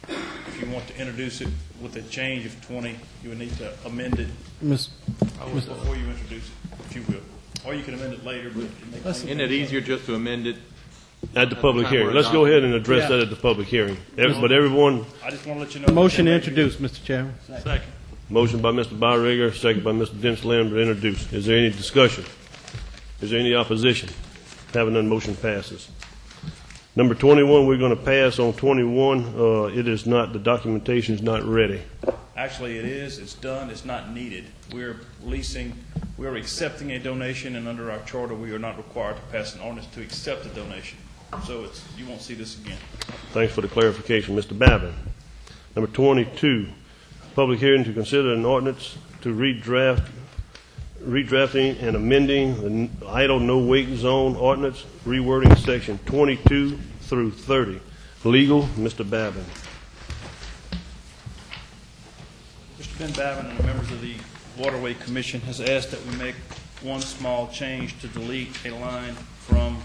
P: if you want to introduce it with a change of 20, you would need to amend it before you introduce it, if you will. Or you can amend it later. But
C: isn't it easier just to amend it
A: at the public hearing? Let's go ahead and address that at the public hearing. But everyone.
P: I just want to let you know.
J: Motion to introduce, Mr. Chairman.
P: Second.
A: Motion by Mr. Byregger, second by Mr. Dennis Lambert, introduce. Is there any discussion? Is there any opposition? Having none, motion passes. Number 21, we're going to pass on 21. It is not, the documentation is not ready.
P: Actually, it is. It's done. It's not needed. We're accepting a donation, and under our charter, we are not required to pass an ordinance to accept a donation. So you won't see this again.
A: Thanks for the clarification, Mr. Babin. Number 22, public hearing to consider an ordinance to redrafting and amending the idle no wait zone ordinance, rewording section 22 through 30. Legal, Mr. Babin.
P: Mr. Ben Babin and the members of the Waterway Commission has asked that we make one small change to delete a line from,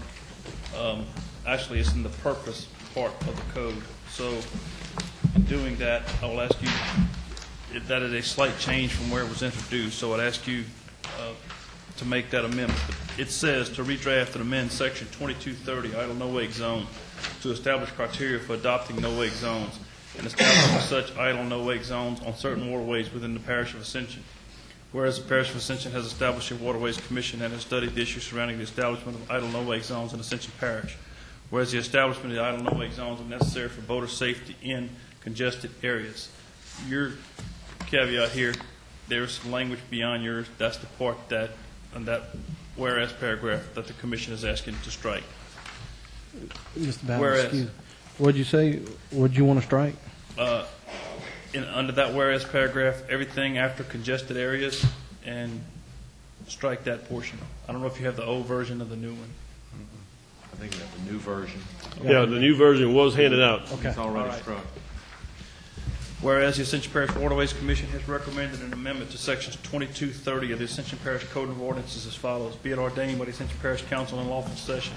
P: actually it's in the purpose part of the code. So in doing that, I will ask you, if that is a slight change from where it was introduced, so I'd ask you to make that amendment. It says to redraft and amend section 2230, idle no-wake zone, to establish criteria for adopting no-wake zones and establishing such idle no-wake zones on certain waterways within the Parish of Ascension. Whereas the Parish of Ascension has established a Waterways Commission and has studied the issues surrounding the establishment of idle no-wake zones in Ascension Parish. Whereas the establishment of the idle no-wake zones are necessary for boater safety in congested areas. Your caveat here, there's some language beyond yours. That's the part that, on that whereas paragraph, that the Commission is asking to strike.
J: Mr. Babin, excuse me. What'd you say? What'd you want to strike?
P: Under that whereas paragraph, everything after congested areas, and strike that portion. I don't know if you have the old version of the new one.
C: I think we have the new version.
A: Yeah, the new version was handed out.
P: Okay.
C: It's already struck.
P: Whereas the Ascension Parish Waterways Commission has recommended an amendment to sections 2230 of the Ascension Parish Code of Ordinances as follows. Be it ordained by the Ascension Parish Council in lawful session,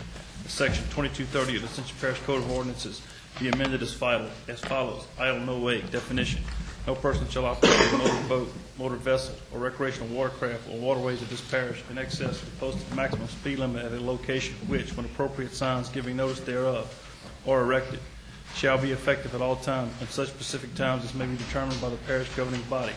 P: section 2230 of the Ascension Parish Code of Ordinances be amended as follows. Idle no wake definition. No person shall operate a motor boat, motor vessel, or recreational watercraft or waterways of this parish in excess of the posted maximum speed limit at a location which, when appropriate signs giving notice thereof are erected, shall be effective at all times and such specific times as may be determined by the parish governing body.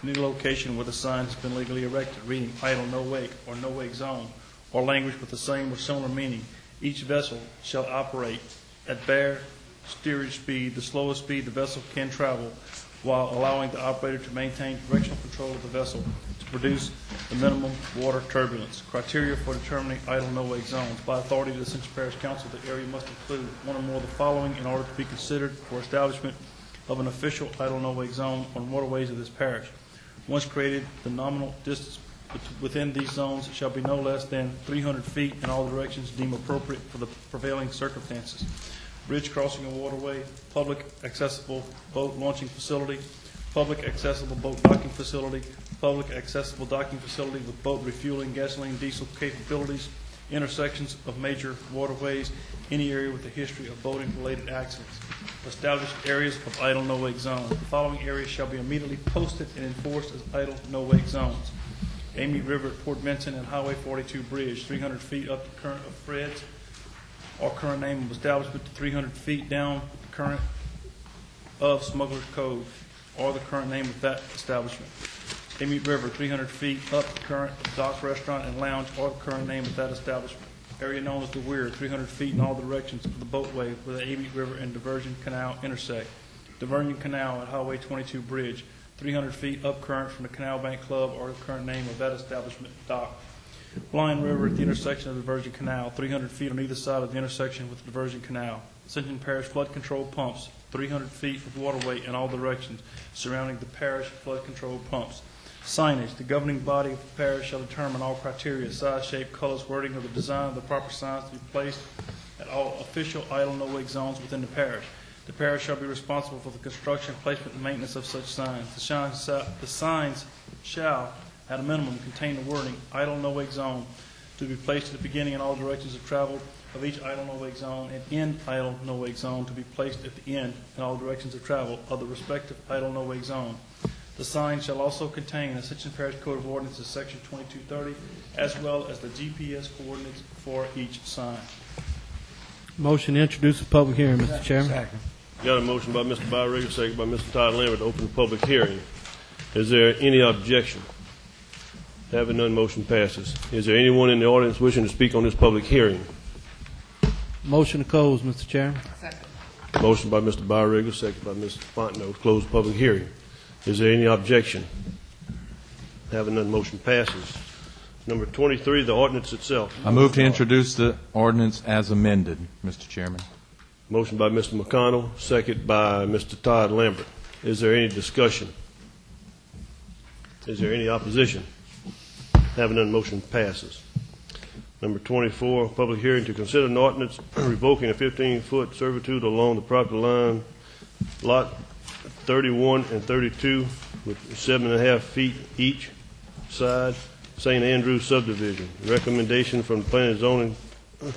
P: Any location where the sign has been legally erected, reading idle no wake or no wake zone, or language with the same or similar meaning, each vessel shall operate at bare steerage speed, the slowest speed the vessel can travel, while allowing the operator to maintain directional control of the vessel to produce the minimum water turbulence. Criteria for determining idle no-wake zones. By authority of the Ascension Parish Council, the area must include one or more of the following in order to be considered for establishment of an official idle no-wake zone on waterways of this parish. Once created, the nominal distance within these zones shall be no less than 300 feet in all directions deemed appropriate for the prevailing circumstances. Bridge crossing a waterway, public accessible boat launching facility, public accessible boat docking facility, public accessible docking facility with boat refueling, gasoline, diesel capabilities, intersections of major waterways, any area with a history of boating-related accidents. Established areas of idle no-wake zones. The following areas shall be immediately posted and enforced as idle no-wake zones. Amy River at Port Benson and Highway 42 Bridge, 300 feet up the current of Fred's, or current name of establishment to 300 feet down the current of Smuggler's Cove, or the current name of that establishment. Amy River, 300 feet up the current dock, restaurant, and lounge, or the current name of that establishment. Area known as the Weir, 300 feet in all directions of the boatway where the Amy River and Diversion Canal intersect. Diversion Canal at Highway 22 Bridge, 300 feet up current from the Canal Bank Club, or the current name of that establishment, dock. Blind River at the intersection of the Diversion Canal, 300 feet on either side of the intersection with the Diversion Canal. Ascension Parish flood control pumps, 300 feet of waterway in all directions surrounding the parish flood control pumps. Signage. The governing body of the parish shall determine all criteria, size, shape, colors, wording of the design of the proper signs to be placed at all official idle no-wake zones within the parish. The parish shall be responsible for the construction, placement, and maintenance of such signs. The signs shall, at a minimum, contain the wording idle no-wake zone to be placed at the beginning in all directions of travel of each idle no-wake zone, and end idle no-wake zone to be placed at the end in all directions of travel of the respective idle no-wake zone. The sign shall also contain the Ascension Parish Code of Ordinances, Section 2230, as well as the GPS coordinates for each sign.
J: Motion to introduce a public hearing, Mr. Chairman.
I: Second.
A: Got a motion by Mr. Byringer, second by Mr. Todd Lambert to open the public hearing. Is there any objection? Having none, motion passes. Is there anyone in the audience wishing to speak on this public hearing?
J: Motion to close, Mr. Chairman.
H: Second.
A: Motion by Mr. Byringer, second by Mr. Fontenot to close the public hearing. Is there any objection? Having none, motion passes. Number 23, the ordinance itself.
O: I move to introduce the ordinance as amended, Mr. Chairman.
A: Motion by Mr. McConnell, second by Mr. Todd Lambert. Is there any discussion? Is there any opposition? Having none, motion passes. Number 24, public hearing to consider an ordinance revoking a 15-foot servitude along the property line, lot 31 and 32, with 7.5 feet each side, St. Andrews subdivision. Recommendation from the Planning and Zoning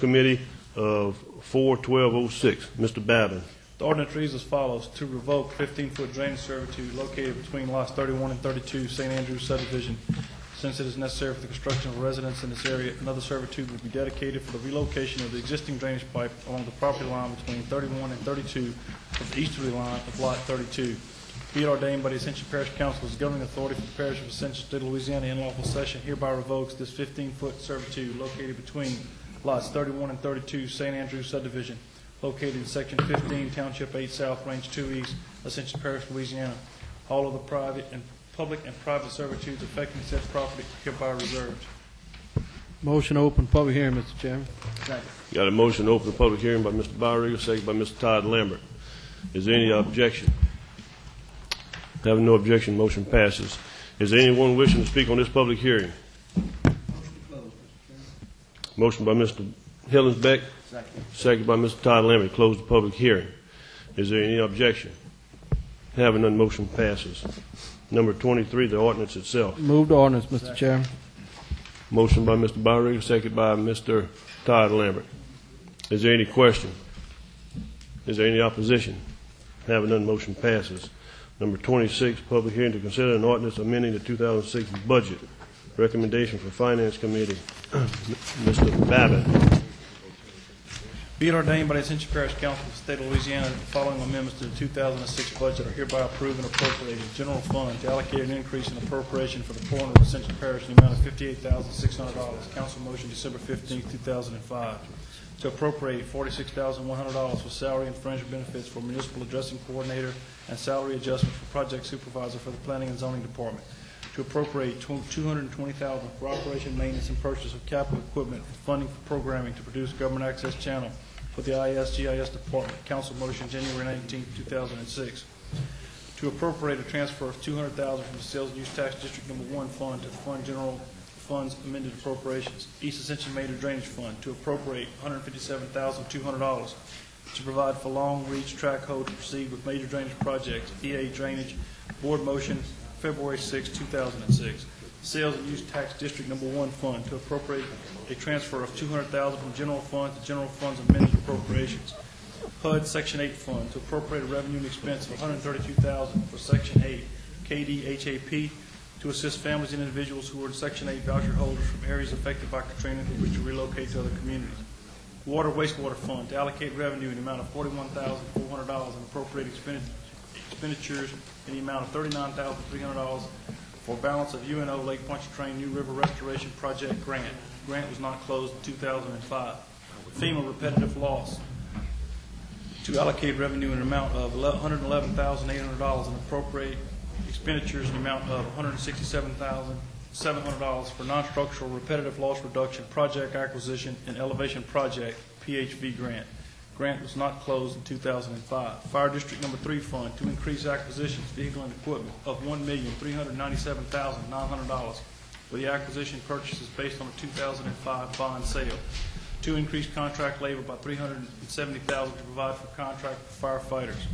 A: Committee of 4/12/06. Mr. Babin.
P: The ordinance reads as follows: to revoke 15-foot drainage servitude located between lots 31 and 32, St. Andrews subdivision. Since it is necessary for the construction of a residence in this area, another servitude will be dedicated for the relocation of the existing drainage pipe along the property line between 31 and 32 of the easterly line of lot 32. Be it ordained by the Ascension Parish Council as governing authority for the parish of Ascension, State of Louisiana, in lawful session, hereby revokes this 15-foot servitude located between lots 31 and 32, St. Andrews subdivision, located in Section 15, Township 8 South, Range 2 East, Ascension Parish, Louisiana. All of the public and private servitudes affecting said property hereby reserved.
J: Motion to open public hearing, Mr. Chairman.
A: Got a motion to open the public hearing by Mr. Byringer, second by Mr. Todd Lambert. Is there any objection? Having no objection, motion passes. Is there anyone wishing to speak on this public hearing? Motion by Mr. Hillensbeck, second by Mr. Todd Lambert to close the public hearing. Is there any objection? Having none, motion passes. Number 23, the ordinance itself.
J: Move the ordinance, Mr. Chairman.
A: Motion by Mr. Byringer, second by Mr. Todd Lambert. Is there any question? Is there any opposition? Having none, motion passes. Number 26, public hearing to consider an ordinance amending the 2006 budget. Recommendation for Finance Committee, Mr. Babbitt.
P: Be it ordained by the Ascension Parish Council of the State of Louisiana that the following amendments to the 2006 budget are hereby approved and appropriated. General Fund to allocate an increase in appropriation for the poor of Ascension Parish in the amount of $58,600. Council motion December 15, 2005. To appropriate $46,100 for salary and fringe benefits for municipal addressing coordinator and salary adjustment for project supervisor for the Planning and Zoning Department. To appropriate $220,000 for operation, maintenance, and purchase of capital equipment for funding for programming to produce government access channel for the IS-GIS Department. Council motion January 19, 2006. To appropriate a transfer of $200,000 from the Sales and Use Tax District Number 1 Fund to the Fund General Funds Amended Appropriations. East Ascension Major Drainage Fund to appropriate $157,200 to provide for long reach track hole to proceed with major drainage projects. EA Drainage Board motion February 6, 2006. Sales and Use Tax District Number 1 Fund to appropriate a transfer of $200,000 from General Fund to General Funds Amended Appropriations. HUD Section 8 Fund to appropriate a revenue and expense of $132,000 for Section 8 KDHAP to assist families and individuals who are Section 8 voucher holders from areas affected by Katrina who wish to relocate to other communities. Water Wastewater Fund to allocate revenue in the amount of $41,400 and appropriate expenditures in the amount of $39,300 for balance of UNO Lake Pontchartrain New River Restoration Project grant. Grant was not closed in 2005. FEMA repetitive loss to allocate revenue in an amount of $111,800 and appropriate expenditures in the amount of $167,700 for non-structural repetitive loss reduction project acquisition and elevation project PHV grant. Grant was not closed in 2005. Fire District Number 3 Fund to increase acquisitions, vehicle and equipment of $1,397,900 for the acquisition purchases based on a 2005 bond sale. To increase contract labor by $370,000 to provide for contract for firefighters.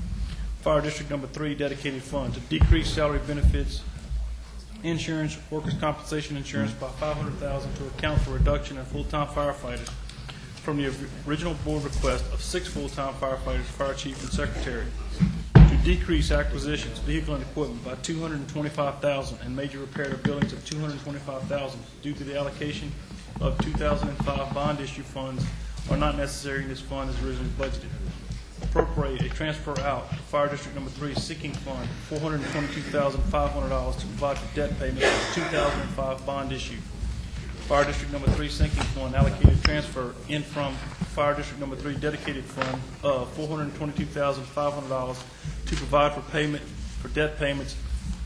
P: Fire District Number 3 Dedicated Fund to decrease salary benefits, insurance, workers' compensation insurance by $500,000 to account for reduction in full-time firefighters from the original board request of 6 full-time firefighters, fire chief, and secretary. To decrease acquisitions, vehicle and equipment by $225,000 and major repair of buildings of $225,000 due to the allocation of 2005 bond issue funds are not necessary in this fund as originally budgeted. Appropriate a transfer out to Fire District Number 3 Sinking Fund $422,500 to provide for debt payments for 2005 bond issue. Fire District Number 3 Sinking Fund allocated transfer in from Fire District Number 3 Dedicated Fund of $422,500 to provide for payment for debt payments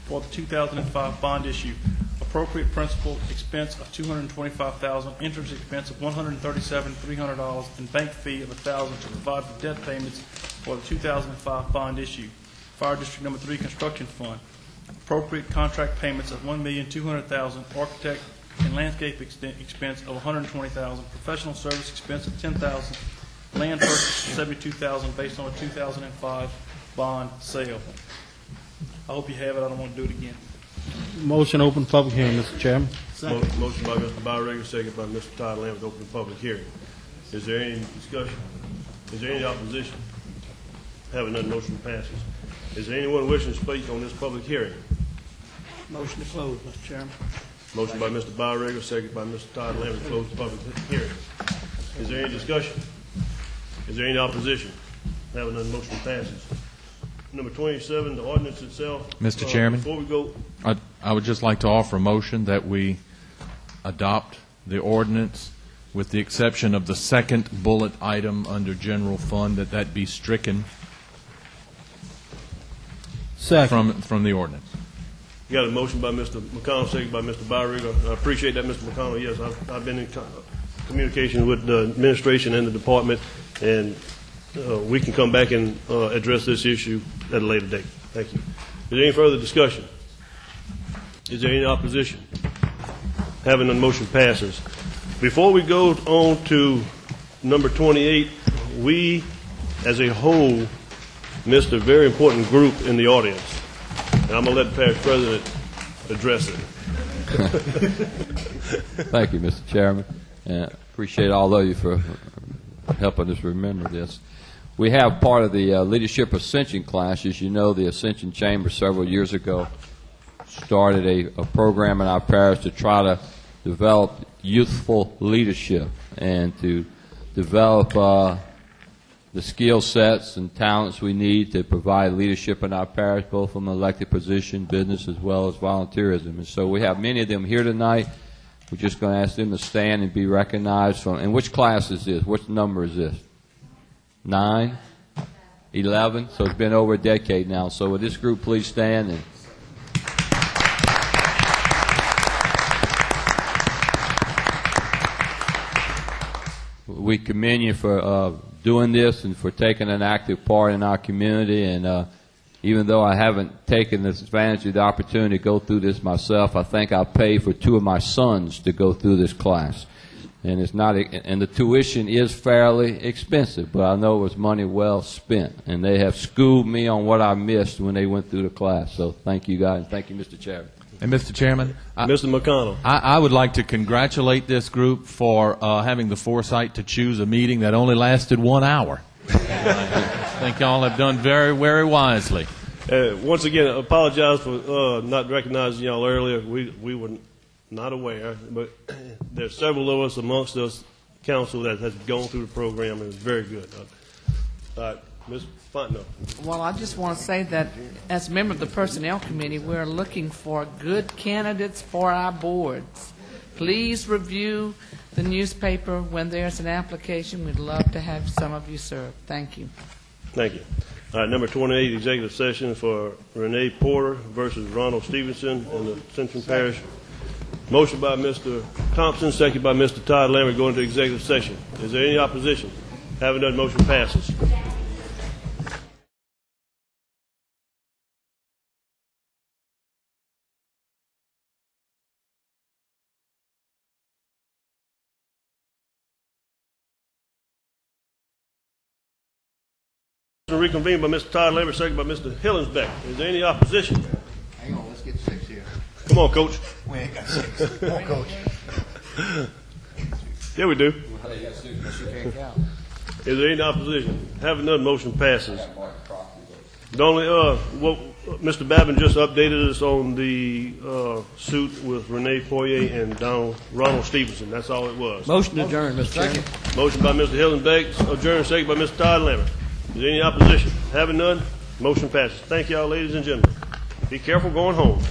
P: for the 2005 bond issue. Appropriate principal expense of $225,000, interest expense of $137,300, and bank fee of $1,000 to provide for debt payments for the 2005 bond issue. Fire District Number 3 Construction Fund. Appropriate contract payments of $1,200,000, architect and landscape expense of $120,000, professional service expense of $10,000, land purchase of $72,000 based on a 2005 bond sale. I hope you have it. I don't want to do it again.
J: Motion open public hearing, Mr. Chairman.
A: Motion by Mr. Byregger, second by Mr. Todd Lambert, to open the public hearing. Is there any discussion? Is there any opposition? Having none, motion passes. Is there anyone wishing to speak on this public hearing?
D: Motion to close, Mr. Chairman.
A: Motion by Mr. Byregger, second by Mr. Todd Lambert, to close the public hearing. Is there any discussion? Is there any opposition? Having none, motion passes. Number 27, the ordinance itself.
O: Mr. Chairman,
A: before we go,
O: I would just like to offer a motion that we adopt the ordinance with the exception of the second bullet item under general fund, that be stricken from the ordinance.
A: you got a motion by Mr. McConnell, second by Mr. Byregger. I appreciate that, Mr. McConnell. Yes, I've been in communication with the administration and the department, and we can come back and address this issue at a later date. Thank you. Is there any further discussion? Is there any opposition? Having none, motion passes. Before we go on to number 28, we as a whole missed a very important group in the audience. And I'm going to let the parish president address it.
E: Thank you, Mr. Chairman. Appreciate all of you for helping us remember this. we have part of the Leadership Ascension class. As you know, the Ascension Chamber several years ago started a program in our parish to try to develop youthful leadership and to develop the skill sets and talents we need to provide leadership in our parish, both from elected position, business, as well as volunteerism. And so we have many of them here tonight. We're just going to ask them to stand and be recognized. And which class is this? Which number is this? 9? 11? So it's been over a decade now. So would this group please stand? And we commend you for doing this and for taking an active part in our community. And even though I haven't taken this advantage of the opportunity to go through this myself, I think I'll pay for 2 of my sons to go through this class. And it's not, and the tuition is fairly expensive, but I know it was money well spent. And they have schooled me on what I missed when they went through the class. So thank you, guys, and thank you, Mr. Chairman.
O: And Mr. Chairman,
A: Mr. McConnell.
O: I would like to congratulate this group for having the foresight to choose a meeting that only lasted 1 hour. I think y'all have done very, very wisely.
A: Once again, I apologize for not recognizing y'all earlier. We were not aware, but there's several of us amongst us, council, that has gone through the program, and it's very good. Ms. Fontenot.
H: Well, I just want to say that as a member of the Personnel Committee, we're looking for good candidates for our boards. Please review the newspaper when there's an application. We'd love to have some of you serve. Thank you.
A: Thank you. All right, number 28, executive session for Renee Porter versus Ronald Stevenson in the Ascension Parish. Motion by Mr. Thompson, second by Mr. Todd Lambert, going into executive session. Is there any opposition? Having done, motion passes. Reconvened by Mr. Todd Lambert, second by Mr. Hillensbeck. Is there any opposition?
K: Hang on, let's get 6 here.
A: Come on, Coach.
K: We ain't got 6. Come on, Coach.
A: Yeah, we do.
I: Well, you got 6, but you can't count.
A: Is there any opposition? Having none, motion passes. The only, Mr. Babin just updated us on the suit with Renee Poirier and Ronald Stevenson. That's all it was.
D: Motion adjourned, Mr. Chairman.
A: Motion by Mr. Hillensbeck, adjourned, second by Mr. Todd Lambert. Is there any opposition? Having none, motion passes. Thank you all, ladies and gentlemen. Be careful going home.